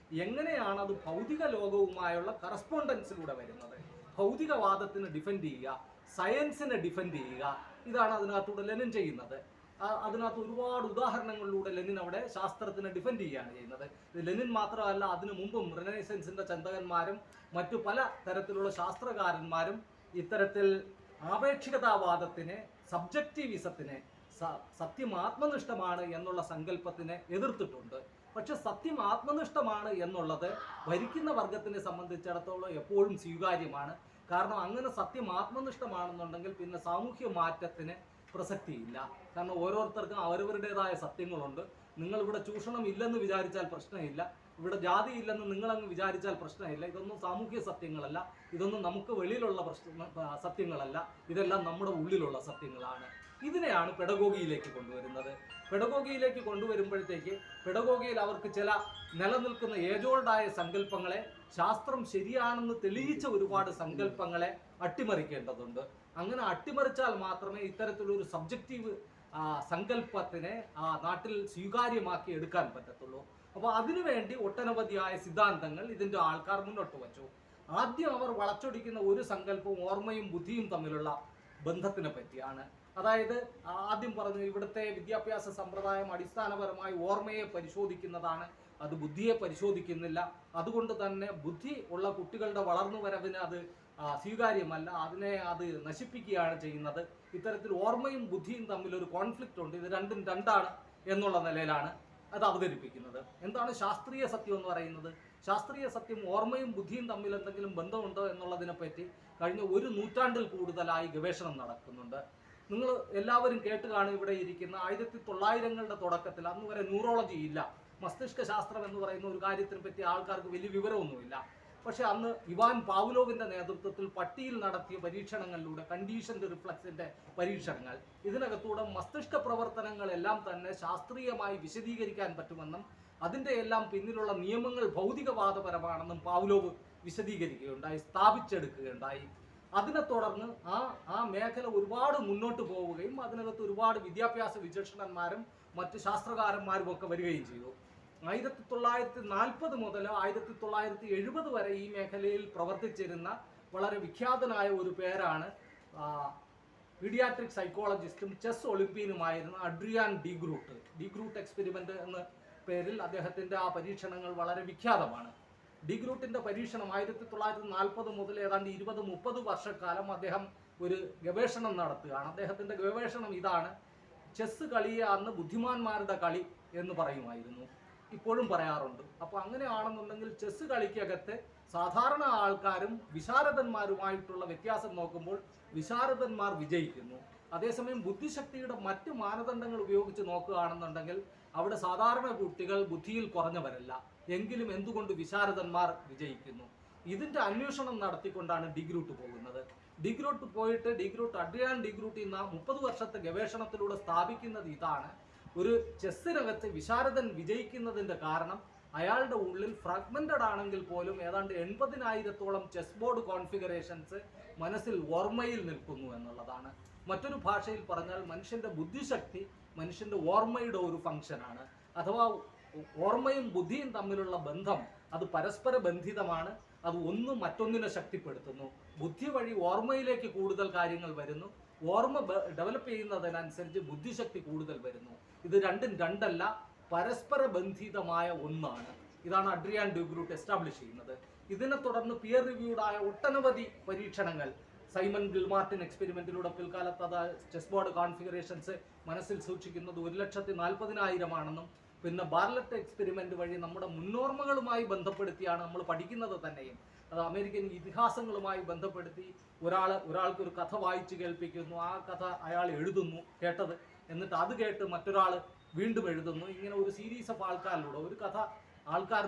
എങ്ങനെയാണ് അത് ഭൗതിക ലോകവുമായുള്ള കറസ്പോണ്ടൻസിലൂടെ വരുന്നത്? ഭൗതികവാദത്തിന് ഡിഫെൻഡ് ചെയ്യുക, സയൻസിനെ ഡിഫെൻഡ് ചെയ്യുക, ഇതാണ് അതിനകത്തൂടെ ലെനിൻ ചെയ്യുന്നത്. അതിനകത്ത് ഒരുപാട് ഉദാഹരണങ്ങളിലൂടെ ലെനിൻ അവിടെ ശാസ്ത്രത്തിനെ ഡിഫെൻഡ് ചെയ്യുകയാണ് ചെയ്യുന്നത്. ലെനിൻ മാത്രമല്ല, അതിനു മുമ്പും റിനൈസൻസിന്റെ ചിന്തകന്മാരും മറ്റു പല തരത്തിലുള്ള ശാസ്ത്രകാരന്മാരും ഇത്തരത്തിൽ ആപേക്ഷികതാവാദത്തിനെ, സബ്ജക്റ്റീവിസത്തിനെ, സത്യം ആത്മനിഷ്ഠമാണ് എന്നുള്ള സങ്കല്പത്തിനെ എതിർത്തിട്ടുണ്ട്. പക്ഷെ സത്യം ആത്മനിഷ്ഠമാണ് എന്നുള്ളത് ഭരിക്കുന്ന വർഗത്തിനെ സംബന്ധിച്ചിടത്തോളം എപ്പോഴും സ്വീകാര്യമാണ്. കാരണം അങ്ങനെ സത്യം ആത്മനിഷ്ഠമാണെന്നുണ്ടെങ്കിൽ പിന്നെ സാമൂഹ്യ മാറ്റത്തിന് പ്രസക്തിയില്ല. കാരണം ഓരോരുത്തർക്കും അവരവരുടേതായ സത്യങ്ങളുണ്ട്. നിങ്ങളിവിടെ ചൂഷണം ഇല്ലെന്ന് വിചാരിച്ചാൽ പ്രശ്നമില്ല, ഇവിടെ ജാതി ഇല്ലെന്ന് നിങ്ങളങ്ങ് വിചാരിച്ചാൽ പ്രശ്നമില്ല. ഇതൊന്നും സാമൂഹ്യ സത്യങ്ങളല്ല, ഇതൊന്നും നമുക്ക് വെളിയിലുള്ള സത്യങ്ങളല്ല, ഇതെല്ലാം നമ്മുടെ ഉള്ളിലുള്ള സത്യങ്ങളാണ്. ഇതിനെയാണ് പെഡഗോഗിയിലേക്ക് കൊണ്ടുവരുന്നത്. പെഡഗോഗിയിലേക്ക് കൊണ്ടുവരുമ്പോഴത്തേക്ക് പെഡഗോഗിയിൽ അവർക്ക് ചില നിലനിൽക്കുന്ന ഏജോൾഡായ സങ്കല്പങ്ങളെ, ശാസ്ത്രം ശരിയാണെന്ന് തെളിയിച്ച ഒരുപാട് സങ്കല്പങ്ങളെ അട്ടിമറിക്കേണ്ടതുണ്ട്. അങ്ങനെ അട്ടിമറിച്ചാൽ മാത്രമേ ഇത്തരത്തിലൊരു സബ്ജക്റ്റീവ് സങ്കല്പത്തിനെ നാട്ടിൽ സ്വീകാര്യമാക്കി എടുക്കാൻ പറ്റത്തുള്ളൂ. അപ്പോൾ അതിനുവേണ്ടി ഒട്ടനവധിയായ സിദ്ധാന്തങ്ങൾ ഇതിൻ്റെ ആൾക്കാർ മുന്നോട്ട് വച്ചു. ആദ്യം അവർ വളച്ചൊടിക്കുന്ന ഒരു സങ്കല്പം ഓർമ്മയും ബുദ്ധിയും തമ്മിലുള്ള ബന്ധത്തിനെ പറ്റിയാണ്. അതായത് ആദ്യം പറഞ്ഞു, ഇവിടുത്തെ വിദ്യാഭ്യാസ സമ്പ്രദായം അടിസ്ഥാനപരമായി ഓർമ്മയെ പരിശോധിക്കുന്നതാണ്, അത് ബുദ്ധിയെ പരിശോധിക്കുന്നില്ല. അതുകൊണ്ട് തന്നെ ബുദ്ധി ഉള്ള കുട്ടികളുടെ വളർന്നു വരവിന് അത് സ്വീകാര്യമല്ല, അത് നശിപ്പിക്കുകയാണ് ചെയ്യുന്നത്. ഇത്തരത്തിൽ ഓർമ്മയും ബുദ്ധിയും തമ്മിലൊരു കോൺഫ്ലിക്റ്റ് ഉണ്ട്, ഇത് രണ്ടും രണ്ടാണ് എന്നുള്ള നിലയിലാണ് അത് അവതരിപ്പിക്കുന്നത്. എന്താണ് ശാസ്ത്രീയ സത്യം എന്ന് പറയുന്നത്? ശാസ്ത്രീയ സത്യം ഓർമ്മയും ബുദ്ധിയും തമ്മിൽ എന്തെങ്കിലും ബന്ധമുണ്ടോ എന്നുള്ളതിനെപ്പറ്റി കഴിഞ്ഞ 1 നൂറ്റാണ്ടിൽ കൂടുതലായി ഗവേഷണം നടക്കുന്നുണ്ട്. നിങ്ങൾ എല്ലാവരും കേട്ട് കാണും, ഇവിടെ ഇരിക്കുന്ന 1900കളുടെ തുടക്കത്തിൽ, അന്ന് വരെ ന്യൂറോളജി ഇല്ല, മസ്തിഷ്ക ശാസ്ത്രം എന്ന് പറയുന്ന ഒരു കാര്യത്തിനെ പറ്റി ആൾക്കാർക്ക് വലിയ വിവരമൊന്നുമില്ല. പക്ഷെ അന്ന് ഇവാൻ പാവ്ലോവിന്റെ നേതൃത്വത്തിൽ പട്ടിയിൽ നടത്തിയ പരീക്ഷണങ്ങളിലൂടെ, കണ്ടീഷൻഡ് റിഫ്ലക്സിന്റെ പരീക്ഷണങ്ങൾ, ഇതിനകത്തൂടെ മസ്തിഷ്ക പ്രവർത്തനങ്ങളെല്ലാം തന്നെ ശാസ്ത്രീയമായി വിശദീകരിക്കാൻ പറ്റുമെന്നും അതിൻ്റെ എല്ലാം പിന്നിലുള്ള നിയമങ്ങൾ ഭൗതികവാദപരമാണെന്നും പാവ്ലോവ് വിശദീകരിക്കുകയുണ്ടായി, സ്ഥാപിച്ചെടുക്കുകയുണ്ടായി. അതിനെ തുടർന്ന് ആ മേഖല ഒരുപാട് മുന്നോട്ട് പോവുകയും അതിനകത്ത് ഒരുപാട് വിദ്യാഭ്യാസ വിചക്ഷണന്മാരും മറ്റ് ശാസ്ത്രകാരന്മാരും ഒക്കെ വരികയും ചെയ്തു. 1940 മുതൽ 1970 വരെ ഈ മേഖലയിൽ പ്രവർത്തിച്ചിരുന്ന വളരെ വിഖ്യാതനായ ഒരു പേരാണ് പീഡിയാട്രിക് സൈക്കോളജിസ്റ്റും ചെസ് ഒളിമ്പ്യനുമായിരുന്ന അഡ്രിയാൻ ഡിഗ്രൂട്ട് എക്സ്പെരിമെന്റ് എന്ന പേരിൽ അദ്ദേഹത്തിന്റെ ആ പരീക്ഷണങ്ങൾ വളരെ വിഖ്യാതമാണ്. ഡിഗ്രൂട്ടിന്റെ പരീക്ഷണം 1940 മുതൽ ഏതാണ്ട് 20-30 വർഷക്കാലം അദ്ദേഹം ഒരു ഗവേഷണം നടത്തുകയാണ്. അദ്ദേഹത്തിന്റെ ഗവേഷണം ഇതാണ്: ചെസ് കളിയെ അന്ന് ബുദ്ധിമാന്മാരുടെ കളി എന്ന് പറയുമായിരുന്നു, ഇപ്പോഴും പറയാറുണ്ട്. അപ്പോൾ അങ്ങനെയാണെന്നുണ്ടെങ്കിൽ ചെസ് കളിക്കകത്ത് സാധാരണ ആൾക്കാരും വിശാരദന്മാരുമായിട്ടുള്ള വ്യത്യാസം നോക്കുമ്പോൾ വിശാരദന്മാർ വിജയിക്കുന്നു. അതേസമയം ബുദ്ധിശക്തിയുടെ മറ്റ് മാനദണ്ഡങ്ങൾ ഉപയോഗിച്ച് നോക്കുകയാണെന്നുണ്ടെങ്കിൽ അവിടെ സാധാരണ കുട്ടികൾ ബുദ്ധിയിൽ കുറഞ്ഞവരല്ല, എങ്കിലും എന്തുകൊണ്ട് വിശാരദന്മാർ വിജയിക്കുന്നു? ഇതിന്റെ അന്വേഷണം നടത്തിക്കൊണ്ടാണ് ഡിഗ്രൂട്ട് പോകുന്നത്. അഡ്രിയാൻ ഡിഗ്രൂട്ട് ഇന്ന് 30 വർഷത്തെ ഗവേഷണത്തിലൂടെ സ്ഥാപിക്കുന്നത് ഇതാണ്: ഒരു ചെസ്സിനകത്ത് വിശാരദൻ വിജയിക്കുന്നതിന്റെ കാരണം അയാളുടെ ഉള്ളിൽ ഫ്രാഗ്മെന്റഡ് ആണെങ്കിൽ പോലും ഏതാണ്ട് 80,000-ഓളം ചെസ് ബോർഡ് കോൺഫിഗറേഷൻസ് മനസ്സിൽ ഓർമ്മയിൽ നിൽക്കുന്നു എന്നുള്ളതാണ്. മറ്റൊരു ഭാഷയിൽ പറഞ്ഞാൽ മനുഷ്യന്റെ ബുദ്ധിശക്തി മനുഷ്യന്റെ ഓർമ്മയുടെ ഒരു ഫംഗ്ഷനാണ്. അഥവാ ഓർമ്മയും ബുദ്ധിയും തമ്മിലുള്ള ബന്ധം അത് പരസ്പര ബന്ധിതമാണ്. അത് ഒന്ന് മറ്റൊന്നിനെ ശക്തിപ്പെടുത്തുന്നു. ബുദ്ധി വഴി ഓർമ്മയിലേക്ക് കൂടുതൽ കാര്യങ്ങൾ വരുന്നു, ഓർമ്മ ഡെവലപ്പ് ചെയ്യുന്നതിനനുസരിച്ച് ബുദ്ധിശക്തി കൂടുതൽ വരുന്നു. ഇത് രണ്ടും രണ്ടല്ല, പരസ്പര ബന്ധിതമായ ഒന്നാണ്. ഇതാണ് അഡ്രിയാൻ ഡിഗ്രൂട്ട് എസ്റ്റാബ്ലിഷ് ചെയ്യുന്നത്. ഇതിനെ തുടർന്ന് പിയർ റിവ്യൂഡായ ഒട്ടനവധി പരീക്ഷണങ്ങൾ സൈമൺ ഗിൽമാർട്ടിൻ എക്സ്പെരിമെന്റിലൂടെ പിൽക്കാലത്ത് അത് ചെസ് ബോർഡ് കോൺഫിഗറേഷൻസ് മനസ്സിൽ സൂക്ഷിക്കുന്നത് 1,40,40,000 പിന്നെ ബാർലറ്റ് എക്സ്പെരിമെന്റ് വഴി നമ്മുടെ മുന്നോർമ്മകളുമായി ബന്ധപ്പെടുത്തിയാണ് നമ്മൾ പഠിക്കുന്നത് തന്നെയും. അത് അമേരിക്കൻ ഇതിഹാസങ്ങളുമായി ബന്ധപ്പെടുത്തി ഒരാൾക്കൊരു കഥ വായിച്ചു കേൾപ്പിക്കുന്നു, ആ കഥ അയാൾ എഴുതുന്നു കേട്ടത്, എന്നിട്ട് അത് കേട്ട് മറ്റൊരാൾ വീണ്ടും എഴുതുന്നു. ഇങ്ങനെ ഒരു സീരീസ് ഓഫ് ആൾക്കാരിലൂടെ ഒരു കഥ ആൾക്കാർ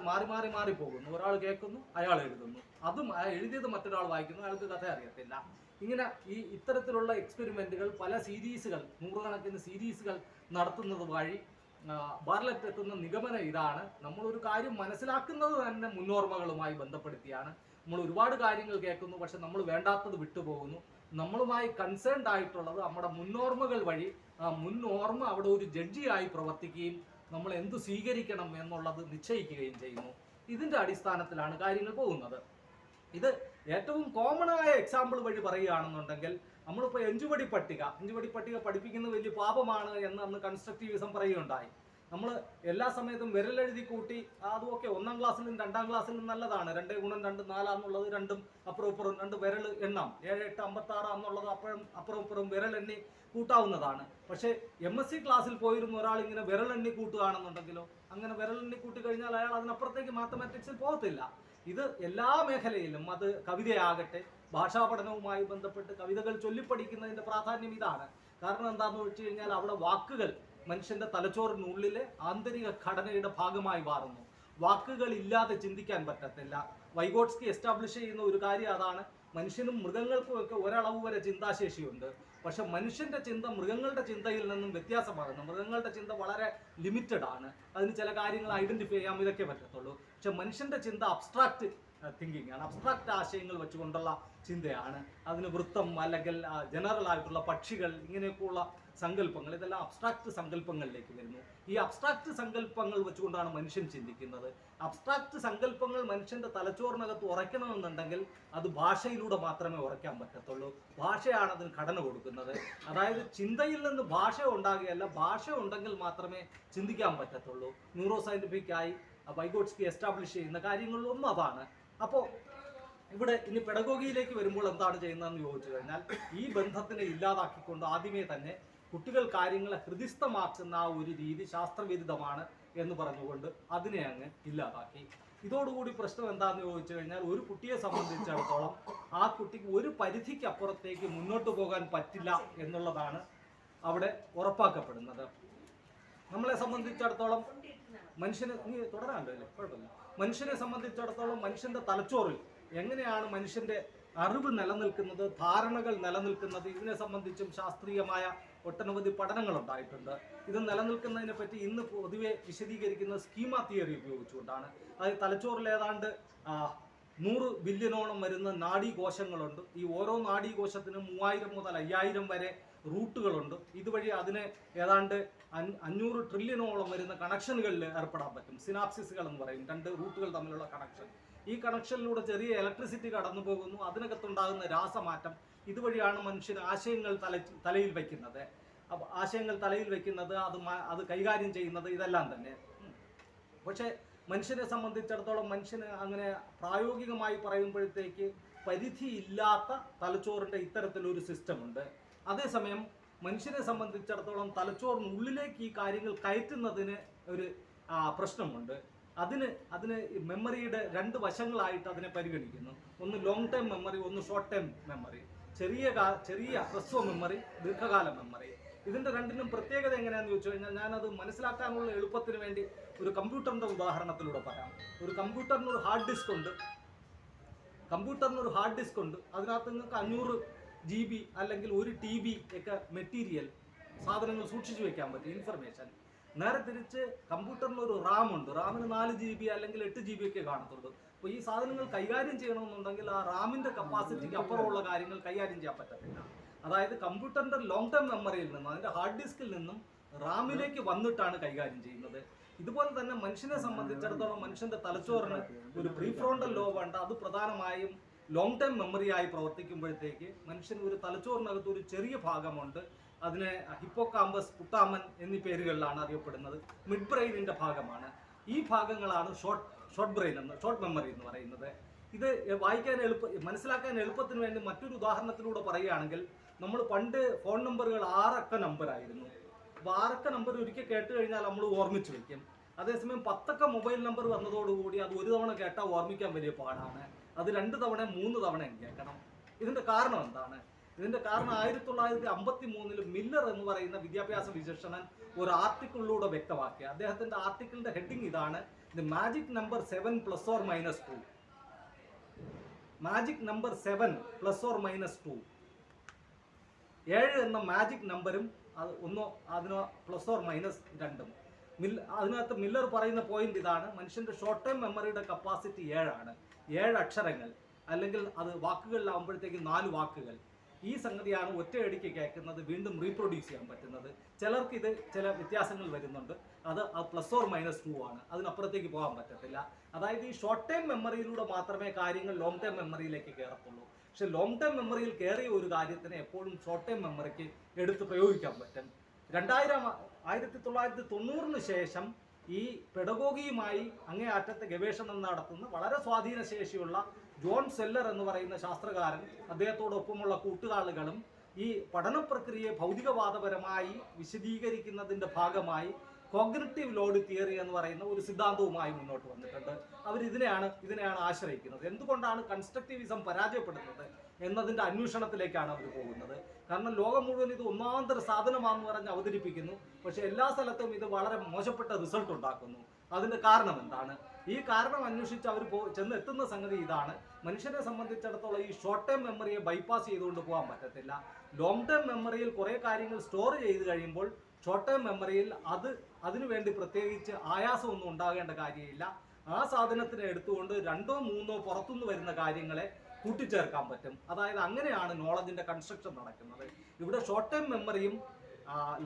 മാറി പോകുന്നു. ഒരാൾ കേൾക്കുന്നു, അയാൾ എഴുതുന്നു, അതും എഴുതിയത് മറ്റൊരാൾ വായിക്കുന്നു, അയാൾക്ക് കഥ അറിയത്തില്ല. ഇങ്ങനെ ഇത്തരത്തിലുള്ള എക്സ്പെരിമെന്റുകൾ പല സീരീസുകൾ, 100 കണക്കിന് സീരീസുകൾ നടത്തുന്നത് വഴി ബാർലറ്റ് എത്തുന്ന നിഗമനം ഇതാണ്: നമ്മളൊരു കാര്യം മനസ്സിലാക്കുന്നത് തന്നെ മുന്നോർമ്മകളുമായി ബന്ധപ്പെടുത്തിയാണ്. നമ്മൾ ഒരുപാട് കാര്യങ്ങൾ കേൾക്കുന്നു, പക്ഷെ നമ്മൾ വേണ്ടാത്തത് വിട്ടുപോകുന്നു. നമ്മളുമായി കൺസേൺഡ് ആയിട്ടുള്ളത് നമ്മുടെ മുന്നോർമ്മകൾ വഴി ആ മുന്നോർമ്മ അവിടെ ഒരു ജഡ്ജിയായി പ്രവർത്തിക്കുകയും നമ്മൾ എന്ത് സ്വീകരിക്കണം എന്നുള്ളത് നിശ്ചയിക്കുകയും ചെയ്യുന്നു. ഇതിന്റെ അടിസ്ഥാനത്തിലാണ് കാര്യങ്ങൾ പോകുന്നത്. ഇത് ഏറ്റവും കോമൺ ആയ എക്സാമ്പിൾ വഴി പറയുകയാണെന്നുണ്ടെങ്കിൽ, നമ്മളിപ്പോൾ അഞ്ചുപടി പട്ടിക പഠിപ്പിക്കുന്നത് വലിയ പാപമാണ് എന്ന് അന്ന് കൺസ്ട്രക്റ്റിവിസം പറയുകയുണ്ടായി. നമ്മൾ എല്ലാ സമയത്തും വിരലെഴുതി കൂട്ടി അതുമൊക്കെ 1ാം ക്ലാസ്സിലും 2ാം ക്ലാസ്സിലും നല്ലതാണ്. 2 × 2 4 എന്നുള്ളത് രണ്ടും അപ്പുറം ഇപ്പുറം 2 വിരൽ എണ്ണാം. 7 8 56 എന്നുള്ളത് അപ്പുറം ഇപ്പുറം വിരലെണ്ണി കൂട്ടാവുന്നതാണ്. പക്ഷേ MSc ക്ലാസ്സിൽ പോയിരുന്ന ഒരാൾ ഇങ്ങനെ വിരലെണ്ണി കൂട്ടുകയാണെന്നുണ്ടെങ്കിലോ, അങ്ങനെ വിരലെണ്ണി കൂട്ടി കഴിഞ്ഞാൽ അയാൾ അതിനപ്പുറത്തേക്ക് മാത്തമാറ്റിക്സിൽ പോകത്തില്ല. ഇത് എല്ലാ മേഖലയിലും, അത് കവിതയാകട്ടെ, ഭാഷാ പഠനവുമായി ബന്ധപ്പെട്ട് കവിതകൾ ചൊല്ലിപ്പഠിക്കുന്നതിന്റെ പ്രാധാന്യം ഇതാണ്. കാരണം എന്താണെന്ന് വെച്ച് കഴിഞ്ഞാൽ അവിടെ വാക്കുകൾ മനുഷ്യന്റെ തലച്ചോറിനുള്ളിലെ ആന്തരിക ഘടനയുടെ ഭാഗമായി മാറുന്നു. വാക്കുകൾ ഇല്ലാതെ ചിന്തിക്കാൻ പറ്റത്തില്ല. വൈഗോട്സ്കി എസ്റ്റാബ്ലിഷ് ചെയ്യുന്ന ഒരു കാര്യം അതാണ്: മനുഷ്യനും മൃഗങ്ങൾക്കും ഒക്കെ ഒരളവ് വരെ ചിന്താശേഷിയുണ്ട്. പക്ഷെ മനുഷ്യന്റെ ചിന്ത മൃഗങ്ങളുടെ ചിന്തയിൽ നിന്നും വ്യത്യാസമാകുന്നു. മൃഗങ്ങളുടെ ചിന്ത വളരെ ലിമിറ്റഡ് ആണ്. അതിന് ചില കാര്യങ്ങൾ ഐഡന്റിഫൈ ചെയ്യാൻ ഇതൊക്കെ പറ്റത്തുള്ളൂ. പക്ഷെ മനുഷ്യന്റെ ചിന്ത അബ്സ്ട്രാക്ട് തിങ്കിങ് ആണ്, അബ്സ്ട്രാക്ട് ആശയങ്ങൾ വെച്ചുകൊണ്ടുള്ള ചിന്തയാണ്. അതിന് വൃത്തം അല്ലെങ്കിൽ ജനറൽ ആയിട്ടുള്ള പക്ഷികൾ, ഇങ്ങനെയൊക്കെയുള്ള സങ്കല്പങ്ങൾ, ഇതെല്ലാം അബ്സ്ട്രാക്ട് സങ്കല്പങ്ങളിലേക്ക് വരുന്നു. ഈ അബ്സ്ട്രാക്ട് സങ്കല്പങ്ങൾ വെച്ചുകൊണ്ടാണ് മനുഷ്യൻ ചിന്തിക്കുന്നത്. അബ്സ്ട്രാക്ട് സങ്കല്പങ്ങൾ മനുഷ്യന്റെ തലച്ചോറിനകത്ത് ഉറയ്ക്കണമെന്നുണ്ടെങ്കിൽ അത് ഭാഷയിലൂടെ മാത്രമേ ഉറയ്ക്കാൻ പറ്റത്തുള്ളൂ. ഭാഷയാണ് അതിന് ഘടന കൊടുക്കുന്നത്. അതായത് ചിന്തയിൽ നിന്ന് ഭാഷ ഉണ്ടാകുകയല്ല, ഭാഷ ഉണ്ടെങ്കിൽ മാത്രമേ ചിന്തിക്കാൻ പറ്റത്തുള്ളൂ. ന്യൂറോ സയന്റിഫിക്കായി വൈഗോട്സ്കി എസ്റ്റാബ്ലിഷ് ചെയ്യുന്ന കാര്യങ്ങളിലൊന്നും അതാണ്. അപ്പോൾ ഇവിടെ ഇനി പെഡഗോഗിയിലേക്ക് വരുമ്പോൾ എന്താണ് ചെയ്യുന്നതെന്ന് ചോദിച്ചു കഴിഞ്ഞാൽ, ഈ ബന്ധത്തിനെ ഇല്ലാതാക്കിക്കൊണ്ട് ആദ്യമേ തന്നെ കുട്ടികൾ കാര്യങ്ങളെ ഹൃദിസ്ഥമാക്കുന്ന ആ ഒരു രീതി ശാസ്ത്രവിരുദ്ധമാണ് എന്ന് പറഞ്ഞുകൊണ്ട് അതിനെ അങ്ങ് ഇല്ലാതാക്കി. ഇതോടുകൂടി പ്രശ്നം എന്താണെന്ന് ചോദിച്ചു കഴിഞ്ഞാൽ, ഒരു കുട്ടിയെ സംബന്ധിച്ചിടത്തോളം ആ കുട്ടിക്ക് ഒരു പരിധിക്കപ്പുറത്തേക്ക് മുന്നോട്ട് പോകാൻ പറ്റില്ല എന്നുള്ളതാണ് അവിടെ ഉറപ്പാക്കപ്പെടുന്നത്. നമ്മളെ സംബന്ധിച്ചിടത്തോളം മനുഷ്യനെ സംബന്ധിച്ചിടത്തോളം മനുഷ്യന്റെ തലച്ചോറിൽ എങ്ങനെയാണ് മനുഷ്യന്റെ അറിവ് നിലനിൽക്കുന്നത്, ധാരണകൾ നിലനിൽക്കുന്നത്, ഇതിനെ സംബന്ധിച്ചും ശാസ്ത്രീയമായ ഒട്ടനവധി പഠനങ്ങൾ ഉണ്ടായിട്ടുണ്ട്. ഇത് നിലനിൽക്കുന്നതിനെ പറ്റി ഇന്ന് പൊതുവെ വിശദീകരിക്കുന്ന സ്കീമ തിയറി ഉപയോഗിച്ചുകൊണ്ടാണ്. അതായത് തലച്ചോറിൽ ഏതാണ്ട് 100 ബില്യണോളം വരുന്ന നാഡീകോശങ്ങളുണ്ട്. ഈ ഓരോ നാഡീകോശത്തിനും 3000 മുതൽ 5000 വരെ റൂട്ടുകളുണ്ട്. ഇതുവഴി അതിന് ഏതാണ്ട് 500 ട്രില്യണോളം വരുന്ന കണക്ഷനുകളിൽ ഏർപ്പെടാൻ പറ്റും. സിനാപ്സിസുകൾ എന്ന് പറയും, 2 റൂട്ടുകൾ തമ്മിലുള്ള കണക്ഷൻ. ഈ കണക്ഷനിലൂടെ ചെറിയ ഇലക്ട്രിസിറ്റി കടന്നു പോകുന്നു. അതിനകത്തുണ്ടാകുന്ന രാസമാറ്റം, ഇതുവഴിയാണ് മനുഷ്യൻ ആശയങ്ങൾ തലയിൽ വയ്ക്കുന്നത്. അപ്പോൾ ആശയങ്ങൾ തലയിൽ വയ്ക്കുന്നത്, അത് കൈകാര്യം ചെയ്യുന്നത്, ഇതെല്ലാം തന്നെ. പക്ഷേ മനുഷ്യനെ സംബന്ധിച്ചിടത്തോളം മനുഷ്യന് അങ്ങനെ പ്രായോഗികമായി പറയുമ്പോഴത്തേക്ക് പരിധിയില്ലാത്ത തലച്ചോറിൻ്റെ ഇത്തരത്തിലൊരു സിസ്റ്റമുണ്ട്. അതേസമയം മനുഷ്യനെ സംബന്ധിച്ചിടത്തോളം തലച്ചോറിനുള്ളിലേക്ക് ഈ കാര്യങ്ങൾ കയറ്റുന്നതിന് ഒരു പ്രശ്നമുണ്ട്. അതിന് മെമ്മറിയുടെ 2 വശങ്ങളായിട്ട് അതിനെ പരിഗണിക്കുന്നു. ഒന്ന് ലോങ് ടൈം മെമ്മറി, ഒന്ന് ഷോർട്ട് ടൈം മെമ്മറി. ചെറിയ ഹ്രസ്വ മെമ്മറി, ദീർഘകാല മെമ്മറി. ഇതിൻ്റെ രണ്ടിനും പ്രത്യേകത എങ്ങനെയാണെന്ന് ചോദിച്ചു കഴിഞ്ഞാൽ, ഞാനത് മനസ്സിലാക്കാനുള്ള എളുപ്പത്തിന് വേണ്ടി ഒരു കമ്പ്യൂട്ടറിൻ്റെ ഉദാഹരണത്തിലൂടെ പറയാം. ഒരു കമ്പ്യൂട്ടറിനൊരു ഹാർഡ് ഡിസ്ക് ഉണ്ട്. അതിനകത്ത് നിങ്ങൾക്ക് 500 GB അല്ലെങ്കിൽ 1 TB ഒക്കെ മെറ്റീരിയൽ സാധനങ്ങൾ സൂക്ഷിച്ചു വെക്കാൻ പറ്റും, ഇൻഫർമേഷൻ. നേരെ തിരിച്ച് കമ്പ്യൂട്ടറിന് ഒരു റാം ഉണ്ട്. റാമിന് 4 GB അല്ലെങ്കിൽ 8 GB ഒക്കെ കാണത്തുള്ളൂ. അപ്പോൾ ഈ സാധനങ്ങൾ കൈകാര്യം ചെയ്യണമെന്നുണ്ടെങ്കിൽ ആ റാമിൻ്റെ കപ്പാസിറ്റിക്ക് അപ്പുറമുള്ള കാര്യങ്ങൾ കൈകാര്യം ചെയ്യാൻ പറ്റത്തില്ല. അതായത് കമ്പ്യൂട്ടറിൻ്റെ ലോങ് ടൈം മെമ്മറിയിൽ നിന്നും, അതിൻ്റെ ഹാർഡ് ഡിസ്കിൽ നിന്നും റാമിലേക്ക് വന്നിട്ടാണ് കൈകാര്യം ചെയ്യുന്നത്. ഇതുപോലെ തന്നെ മനുഷ്യനെ സംബന്ധിച്ചിടത്തോളം മനുഷ്യന്റെ തലച്ചോറിന് ഒരു പ്രീഫ്രോണ്ടൽ ലോബ് ഉണ്ട്. അത് പ്രധാനമായും ലോങ് ടൈം മെമ്മറിയായി പ്രവർത്തിക്കുമ്പോഴത്തേക്ക് മനുഷ്യന് ഒരു തലച്ചോറിനകത്ത് ഒരു ചെറിയ ഭാഗമുണ്ട്. അതിനെ ഹിപ്പോകാമ്പസ്, പുട്ടാമൻ എന്നീ പേരുകളിലാണ് അറിയപ്പെടുന്നത്. മിഡ് ബ്രെയിനിന്റെ ഭാഗമാണ്. ഈ ഭാഗങ്ങളാണ് ഷോർട്ട് മെമ്മറി എന്ന് പറയുന്നത്. ഇത് മനസ്സിലാക്കാൻ എളുപ്പത്തിന് വേണ്ടി മറ്റൊരു ഉദാഹരണത്തിലൂടെ പറയുകയാണെങ്കിൽ, നമ്മൾ പണ്ട് ഫോൺ നമ്പറുകൾ 6 അക്ക നമ്പറായിരുന്നു. അപ്പോൾ 6 അക്ക നമ്പർ ഒരിക്കൽ കേട്ട് കഴിഞ്ഞാൽ നമ്മൾ ഓർമ്മിച്ച് വയ്ക്കും. അതേസമയം 10 അക്ക മൊബൈൽ നമ്പർ വന്നതോടുകൂടി അത് ഒരു തവണ കേട്ടാൽ ഓർമ്മിക്കാൻ വലിയ പാടാണ്. അത് 2 തവണ 3 തവണയും കേൾക്കണം. ഇതിന്റെ കാരണം എന്താണ്? ഇതിന്റെ കാരണം 1953 മില്ലർ എന്ന് പറയുന്ന വിദ്യാഭ്യാസ വിചക്ഷണൻ ഒരു ആർട്ടിക്കിളിലൂടെ വ്യക്തമാക്കി. അദ്ദേഹത്തിന്റെ ആർട്ടിക്കിളിന്റെ ഹെഡിങ് ഇതാണ്: the magic number 7 ± 2. Magic number 7 ± 2. 7 എന്ന മാജിക് നമ്പരും അതിന് ±2. അതിനകത്ത് മില്ലർ പറയുന്ന പോയിന്റ് ഇതാണ്: മനുഷ്യന്റെ ഷോർട്ട് ടൈം മെമ്മറിയുടെ കപ്പാസിറ്റി 7 ആണ്. 7 അക്ഷരങ്ങൾ, അല്ലെങ്കിൽ അത് വാക്കുകളിലാവുമ്പോഴത്തേക്ക് 4 വാക്കുകൾ. ഈ സംഗതിയാണ് ഒറ്റയടിക്ക് കേൾക്കുന്നത്, വീണ്ടും റീപ്രൊഡ്യൂസ് ചെയ്യാൻ പറ്റുന്നത്. ചിലർക്ക് ഇത് ചില വ്യത്യാസങ്ങൾ വരുന്നുണ്ട്. അത് ±2 ആണ്. അതിനപ്പുറത്തേക്ക് പോകാൻ പറ്റത്തില്ല. അതായത് ഈ ഷോർട്ട് ടൈം മെമ്മറിയിലൂടെ മാത്രമേ കാര്യങ്ങൾ ലോങ് ടൈം മെമ്മറിയിലേക്ക് കയറത്തുള്ളൂ. പക്ഷെ ലോങ് ടൈം മെമ്മറിയിൽ കയറിയ ഒരു കാര്യത്തിനെ എപ്പോഴും ഷോർട്ട് ടൈം മെമ്മറിക്ക് എടുത്ത് പ്രയോഗിക്കാൻ പറ്റും. 1990 ശേഷം ഈ പെഡഗോഗിയുമായി അങ്ങേയറ്റത്തെ ഗവേഷണം നടത്തുന്ന വളരെ സ്വാധീനശേഷിയുള്ള ജോൺ സെല്ലർ എന്ന് പറയുന്ന ശാസ്ത്രകാരൻ, അദ്ദേഹത്തോടൊപ്പമുള്ള കൂട്ടുകാളുകളും ഈ പഠന പ്രക്രിയയെ ഭൗതികവാദപരമായി വിശദീകരിക്കുന്നതിൻ്റെ ഭാഗമായി കോഗ്നിറ്റീവ് ലോഡ് തിയറി എന്ന് പറയുന്ന ഒരു സിദ്ധാന്തവുമായി മുന്നോട്ട് വന്നിട്ടുണ്ട്. അവർ ഇതിനെയാണ് ആശ്രയിക്കുന്നത്. എന്തുകൊണ്ടാണ് കൺസ്ട്രക്റ്റിവിസം പരാജയപ്പെടുന്നത് എന്നതിൻ്റെ അന്വേഷണത്തിലേക്കാണ് അവർ പോകുന്നത്. കാരണം ലോകം മുഴുവൻ ഇത് ഒന്നാന്തര സാധനമാണെന്ന് പറഞ്ഞ് അവതരിപ്പിക്കുന്നു, പക്ഷെ എല്ലാ സ്ഥലത്തും ഇത് വളരെ മോശപ്പെട്ട റിസൾട്ട് ഉണ്ടാക്കുന്നു. അതിൻ്റെ കാരണം എന്താണ്? ഈ കാരണം അന്വേഷിച്ച് അവർ ചെന്നെത്തുന്ന സംഗതി ഇതാണ്: മനുഷ്യനെ സംബന്ധിച്ചിടത്തോളം ഈ ഷോർട്ട് ടൈം മെമ്മറിയെ ബൈപ്പാസ് ചെയ്തുകൊണ്ട് പോകാൻ പറ്റത്തില്ല. ലോങ് ടൈം മെമ്മറിയിൽ കുറേ കാര്യങ്ങൾ സ്റ്റോർ ചെയ്ത് കഴിയുമ്പോൾ ഷോർട്ട് ടൈം മെമ്മറിയിൽ അതിനുവേണ്ടി പ്രത്യേകിച്ച് ആയാസമൊന്നും ഉണ്ടാകേണ്ട കാര്യമില്ല. ആ സാധനത്തിനെ എടുത്തുകൊണ്ട് 2ഓ 3ഓ പുറത്തുനിന്ന് വരുന്ന കാര്യങ്ങളെ കൂട്ടിച്ചേർക്കാൻ പറ്റും. അതായത് അങ്ങനെയാണ് നോളജിന്റെ കൺസ്ട്രക്ഷൻ നടക്കുന്നത്. ഇവിടെ ഷോർട്ട് ടൈം മെമ്മറിയും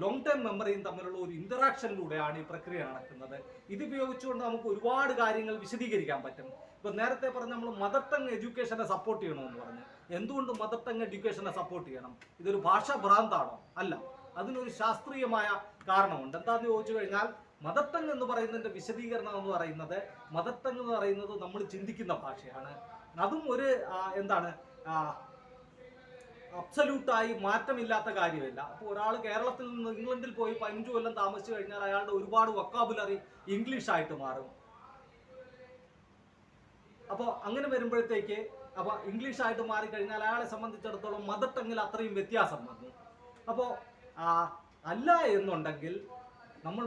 ലോങ് ടൈം മെമ്മറിയും തമ്മിലുള്ള ഒരു ഇന്ററാക്ഷനിലൂടെയാണ് ഈ പ്രക്രിയ നടക്കുന്നത്. ഇത് ഉപയോഗിച്ചുകൊണ്ട് നമുക്ക് ഒരുപാട് കാര്യങ്ങൾ വിശദീകരിക്കാൻ പറ്റും. ഇപ്പൊ നേരത്തെ പറഞ്ഞ നമ്മൾ മദർ ടങ് എഡ്യൂക്കേഷനെ സപ്പോർട്ട് ചെയ്യണമെന്ന് പറഞ്ഞു. എന്തുകൊണ്ട് മദർ ടങ് എഡ്യൂക്കേഷനെ സപ്പോർട്ട് ചെയ്യണം? ഇതൊരു ഭാഷാ ഭ്രാന്താണോ? അല്ല, അതിനൊരു ശാസ്ത്രീയമായ കാരണമുണ്ട്. എന്താന്ന് ചോദിച്ചു കഴിഞ്ഞാൽ, മദർ ടങ് എന്ന് പറയുന്നതിന്റെ വിശദീകരണം എന്ന് പറയുന്നത്, മദർ ടങ് എന്ന് പറയുന്നത് നമ്മൾ ചിന്തിക്കുന്ന ഭാഷയാണ്. അതും ഒരു അബ്സല്യൂട്ടായി മാറ്റമില്ലാത്ത കാര്യമില്ല. അപ്പോൾ ഒരാൾ കേരളത്തിൽ നിന്ന് ഇംഗ്ലണ്ടിൽ പോയി 15 കൊല്ലം താമസിച്ചു കഴിഞ്ഞാൽ അയാളുടെ ഒരുപാട് വൊക്കാബുലറി ഇംഗ്ലീഷ് ആയിട്ട് മാറും. അപ്പോൾ അങ്ങനെ വരുമ്പോഴത്തേക്ക് ഇംഗ്ലീഷ് ആയിട്ട് മാറിക്കഴിഞ്ഞാൽ അയാളെ സംബന്ധിച്ചിടത്തോളം മദർ ടങ്ങിൽ അത്രയും വ്യത്യാസം വന്നു. അപ്പോൾ അല്ല എന്നുണ്ടെങ്കിൽ നമ്മൾ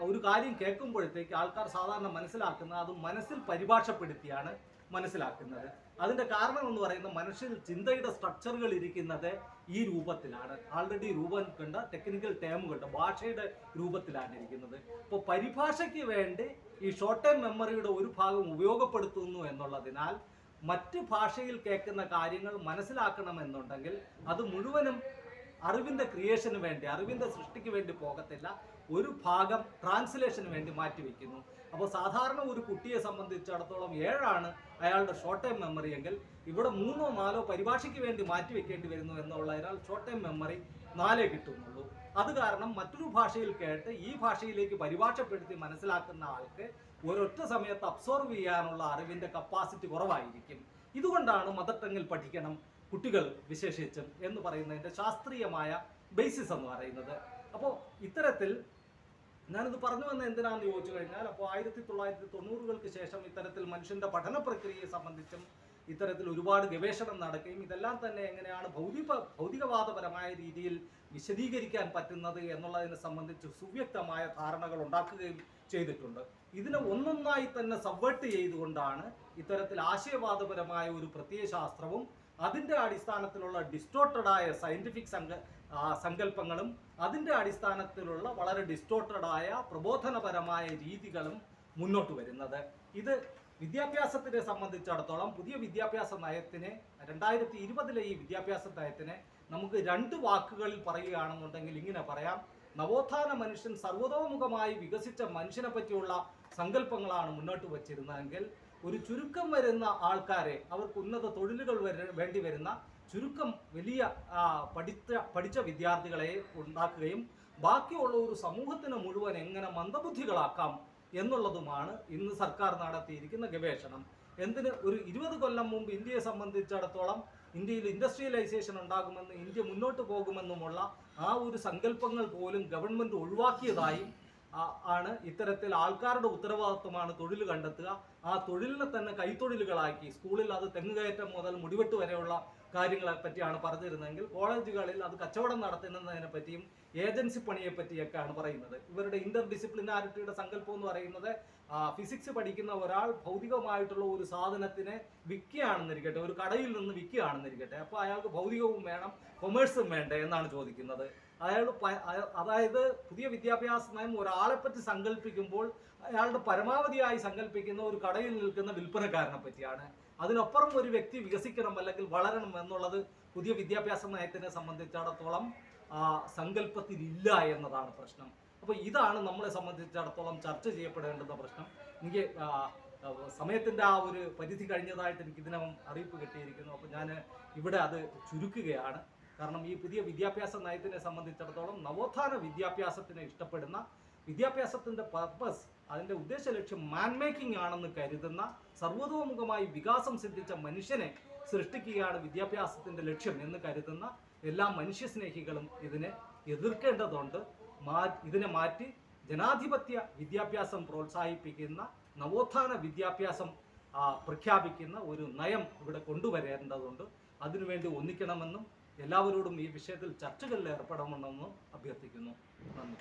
ഒരു കാര്യം കേൾക്കുമ്പോഴത്തേക്ക് ആൾക്കാർ സാധാരണ മനസ്സിലാക്കുന്നത് അത് മനസ്സിൽ പരിഭാഷപ്പെടുത്തിയാണ് മനസ്സിലാക്കുന്നത്. അതിന്റെ കാരണം എന്ന് പറയുന്നത്, മനുഷ്യൻ ചിന്തയുടെ സ്ട്രക്ചറുകൾ ഇരിക്കുന്നത് ഈ രൂപത്തിലാണ്. ആൾറെഡി രൂപം കണ്ട ടെക്നിക്കൽ ടേമുകളുടെ ഭാഷയുടെ രൂപത്തിലാണ് ഇരിക്കുന്നത്. അപ്പോൾ പരിഭാഷയ്ക്ക് വേണ്ടി ഈ ഷോർട്ട് ടൈം മെമ്മറിയുടെ ഒരു ഭാഗം ഉപയോഗപ്പെടുത്തുന്നു എന്നുള്ളതിനാൽ മറ്റ് ഭാഷയിൽ കേൾക്കുന്ന കാര്യങ്ങൾ മനസ്സിലാക്കണമെന്നുണ്ടെങ്കിൽ അത് മുഴുവനും അറിവിന്റെ ക്രിയേഷന് വേണ്ടി, അറിവിന്റെ സൃഷ്ടിക്ക് വേണ്ടി പോകത്തില്ല. ഒരു ഭാഗം ട്രാൻസ്ലേഷന് വേണ്ടി മാറ്റിവെക്കുന്നു. അപ്പോൾ സാധാരണ ഒരു കുട്ടിയെ സംബന്ധിച്ചിടത്തോളം 7 അയാളുടെ ഷോർട്ട് ടൈം മെമ്മറി എങ്കിൽ ഇവിടെ 3ഓ 4ഓ പരിഭാഷയ്ക്ക് വേണ്ടി മാറ്റിവെക്കേണ്ടി വരുന്നു എന്നുള്ളതിനാൽ ഷോർട്ട് ടൈം മെമ്മറി 4 കിട്ടുന്നുള്ളൂ. അത് കാരണം മറ്റൊരു ഭാഷയിൽ കേട്ട് ഈ ഭാഷയിലേക്ക് പരിഭാഷപ്പെടുത്തി മനസ്സിലാക്കുന്ന ആൾക്ക് ഒരൊറ്റ സമയത്ത് അബ്സോർവ് ചെയ്യാനുള്ള അറിവിന്റെ കപ്പാസിറ്റി കുറവായിരിക്കും. ഇതുകൊണ്ടാണ് മദർ ടങ്ങിൽ പഠിക്കണം കുട്ടികൾ വിശേഷിച്ചും എന്ന് പറയുന്നതിന്റെ ശാസ്ത്രീയമായ ബേസിസ് എന്ന് പറയുന്നത്. അപ്പോൾ ഇത്തരത്തിൽ ഞാനിത് പറഞ്ഞു വന്ന എന്തിനാണെന്ന് ചോദിച്ചു കഴിഞ്ഞാൽ, അപ്പോൾ 1990-കൾക്ക് ശേഷം ഇത്തരത്തിൽ മനുഷ്യന്റെ പഠന പ്രക്രിയയെ സംബന്ധിച്ചും ഇത്തരത്തിൽ ഒരുപാട് ഗവേഷണം നടക്കുകയും ഇതെല്ലാം തന്നെ എങ്ങനെയാണ് ഭൗതികവാദപരമായ രീതിയിൽ വിശദീകരിക്കാൻ പറ്റുന്നത് എന്നുള്ളതിനെ സംബന്ധിച്ച് സുവ്യക്തമായ ധാരണകൾ ഉണ്ടാക്കുകയും ചെയ്തിട്ടുണ്ട്. ഇതിനെ ഒന്നൊന്നായി തന്നെ സബ്വേർട്ട് ചെയ്തുകൊണ്ടാണ് ഇത്തരത്തിൽ ആശയവാദപരമായ ഒരു പ്രത്യയശാസ്ത്രവും അതിൻ്റെ അടിസ്ഥാനത്തിലുള്ള ഡിസ്റ്റോർട്ടഡായ സയന്റിഫിക് സങ്കല്പങ്ങളും അതിൻ്റെ അടിസ്ഥാനത്തിലുള്ള വളരെ ഡിസ്റ്റോർട്ടഡായ പ്രബോധനപരമായ രീതികളും മുന്നോട്ട് വരുന്നത്. ഇത് വിദ്യാഭ്യാസത്തിനെ സംബന്ധിച്ചിടത്തോളം പുതിയ വിദ്യാഭ്യാസ നയത്തിനെ 2020 ഈ വിദ്യാഭ്യാസ നയത്തിനെ നമുക്ക് 2 വാക്കുകളിൽ പറയുകയാണെന്നുണ്ടെങ്കിൽ ഇങ്ങനെ പറയാം: നവോത്ഥാന മനുഷ്യൻ സർവതോമുഖമായി വികസിച്ച മനുഷ്യനെ പറ്റിയുള്ള സങ്കല്പങ്ങളാണ് മുന്നോട്ട് വച്ചിരുന്നതെങ്കിൽ ഒരു ചുരുക്കം വരുന്ന ആൾക്കാരെ, അവർക്ക് ഉന്നത തൊഴിലുകൾ വേണ്ടി വരുന്ന ചുരുക്കം വലിയ പഠിച്ച വിദ്യാർത്ഥികളെ ഉണ്ടാക്കുകയും ബാക്കിയുള്ള ഒരു സമൂഹത്തിന് മുഴുവൻ എങ്ങനെ മന്ദബുദ്ധികളാക്കാം എന്നുള്ളതുമാണ് ഇന്ന് സർക്കാർ നടത്തിയിരിക്കുന്ന ഗവേഷണം. എന്തിന് ഒരു 20 കൊല്ലം മുമ്പ് ഇന്ത്യയെ സംബന്ധിച്ചിടത്തോളം ഇന്ത്യയിൽ ഇൻഡസ്ട്രിയലൈസേഷൻ ഉണ്ടാകുമെന്ന്, ഇന്ത്യ മുന്നോട്ട് പോകുമെന്നുമുള്ള ആ ഒരു സങ്കല്പങ്ങൾ പോലും ഗവൺമെൻറ് ഒഴിവാക്കിയതായും ആണ് ഇത്തരത്തിൽ ആൾക്കാരുടെ ഉത്തരവാദിത്വമാണ് തൊഴിൽ കണ്ടെത്തുക. ആ തൊഴിലിനെ തന്നെ കൈത്തൊഴിലുകളാക്കി സ്കൂളിൽ അത് തെങ്ങുകയറ്റം മുതൽ മുടിവെട്ട് വരെയുള്ള കാര്യങ്ങളെ പറ്റിയാണ് പറഞ്ഞിരുന്നതെങ്കിൽ കോളേജുകളിൽ അത് കച്ചവടം നടത്തുന്നതിനെ പറ്റിയും ഏജൻസി പണിയെ പറ്റിയൊക്കെയാണ് പറയുന്നത്. ഇവരുടെ ഇന്റർ ഡിസിപ്ലിനാരിറ്റിയുടെ സങ്കല്പം എന്ന് പറയുന്നത് ഫിസിക്സ് പഠിക്കുന്ന ഒരാൾ ഭൗതികമായിട്ടുള്ള ഒരു സാധനത്തിനെ വിൽക്കുകയാണെന്നിരിക്കട്ടെ, ഒരു കടയിൽ നിന്ന് വിൽക്കുകയാണെന്നിരിക്കട്ടെ, അപ്പോൾ അയാൾക്ക് ഭൗതികവും വേണം കൊമേഴ്സും വേണ്ടേ എന്നാണ് ചോദിക്കുന്നത്. അതായത് പുതിയ വിദ്യാഭ്യാസ നയം ഒരാളെ പറ്റി സങ്കല്പിക്കുമ്പോൾ അയാളുടെ പരമാവധിയായി സങ്കല്പിക്കുന്ന ഒരു കടയിൽ നിൽക്കുന്ന വിൽപ്പനക്കാരനെ പറ്റിയാണ്. അതിനപ്പുറം ഒരു വ്യക്തി വികസിക്കണം അല്ലെങ്കിൽ വളരണം എന്നുള്ളത് പുതിയ വിദ്യാഭ്യാസ നയത്തിനെ സംബന്ധിച്ചിടത്തോളം സങ്കല്പത്തിലില്ല എന്നതാണ് പ്രശ്നം. അപ്പോൾ ഇതാണ് നമ്മളെ സംബന്ധിച്ചിടത്തോളം ചർച്ച ചെയ്യപ്പെടേണ്ടുന്ന പ്രശ്നം. എനിക്ക് സമയത്തിൻ്റെ ആ ഒരു പരിധി കഴിഞ്ഞതായിട്ട് എനിക്ക് ഇതിനകം അറിയിപ്പ് കിട്ടിയിരിക്കുന്നു. അപ്പോൾ ഞാൻ ഇവിടെ അത് ചുരുക്കുകയാണ്. കാരണം ഈ പുതിയ വിദ്യാഭ്യാസ നയത്തിനെ സംബന്ധിച്ചിടത്തോളം നവോത്ഥാന വിദ്യാഭ്യാസത്തിനെ ഇഷ്ടപ്പെടുന്ന, വിദ്യാഭ്യാസത്തിൻ്റെ പർപ്പസ്, അതിൻ്റെ ഉദ്ദേശ ലക്ഷ്യം മാൻ മേക്കിംഗ് ആണെന്ന് കരുതുന്ന, സർവ്വതോമുഖമായി വികാസം സിദ്ധിച്ച മനുഷ്യനെ സൃഷ്ടിക്കുകയാണ് വിദ്യാഭ്യാസത്തിൻ്റെ ലക്ഷ്യം എന്ന് കരുതുന്ന എല്ലാ മനുഷ്യസ്നേഹികളും ഇതിനെ എതിർക്കേണ്ടതുണ്ട്. ഇതിനെ മാറ്റി ജനാധിപത്യ വിദ്യാഭ്യാസം പ്രോത്സാഹിപ്പിക്കുന്ന, നവോത്ഥാന വിദ്യാഭ്യാസം പ്രഖ്യാപിക്കുന്ന ഒരു നയം ഇവിടെ കൊണ്ടുവരേണ്ടതുണ്ട്. അതിനുവേണ്ടി ഒന്നിക്കണമെന്നും എല്ലാവരോടും ഈ വിഷയത്തിൽ ചർച്ചകളിൽ ഏർപ്പെടണമെന്നും അഭ്യർത്ഥിക്കുന്നു. നന്ദി.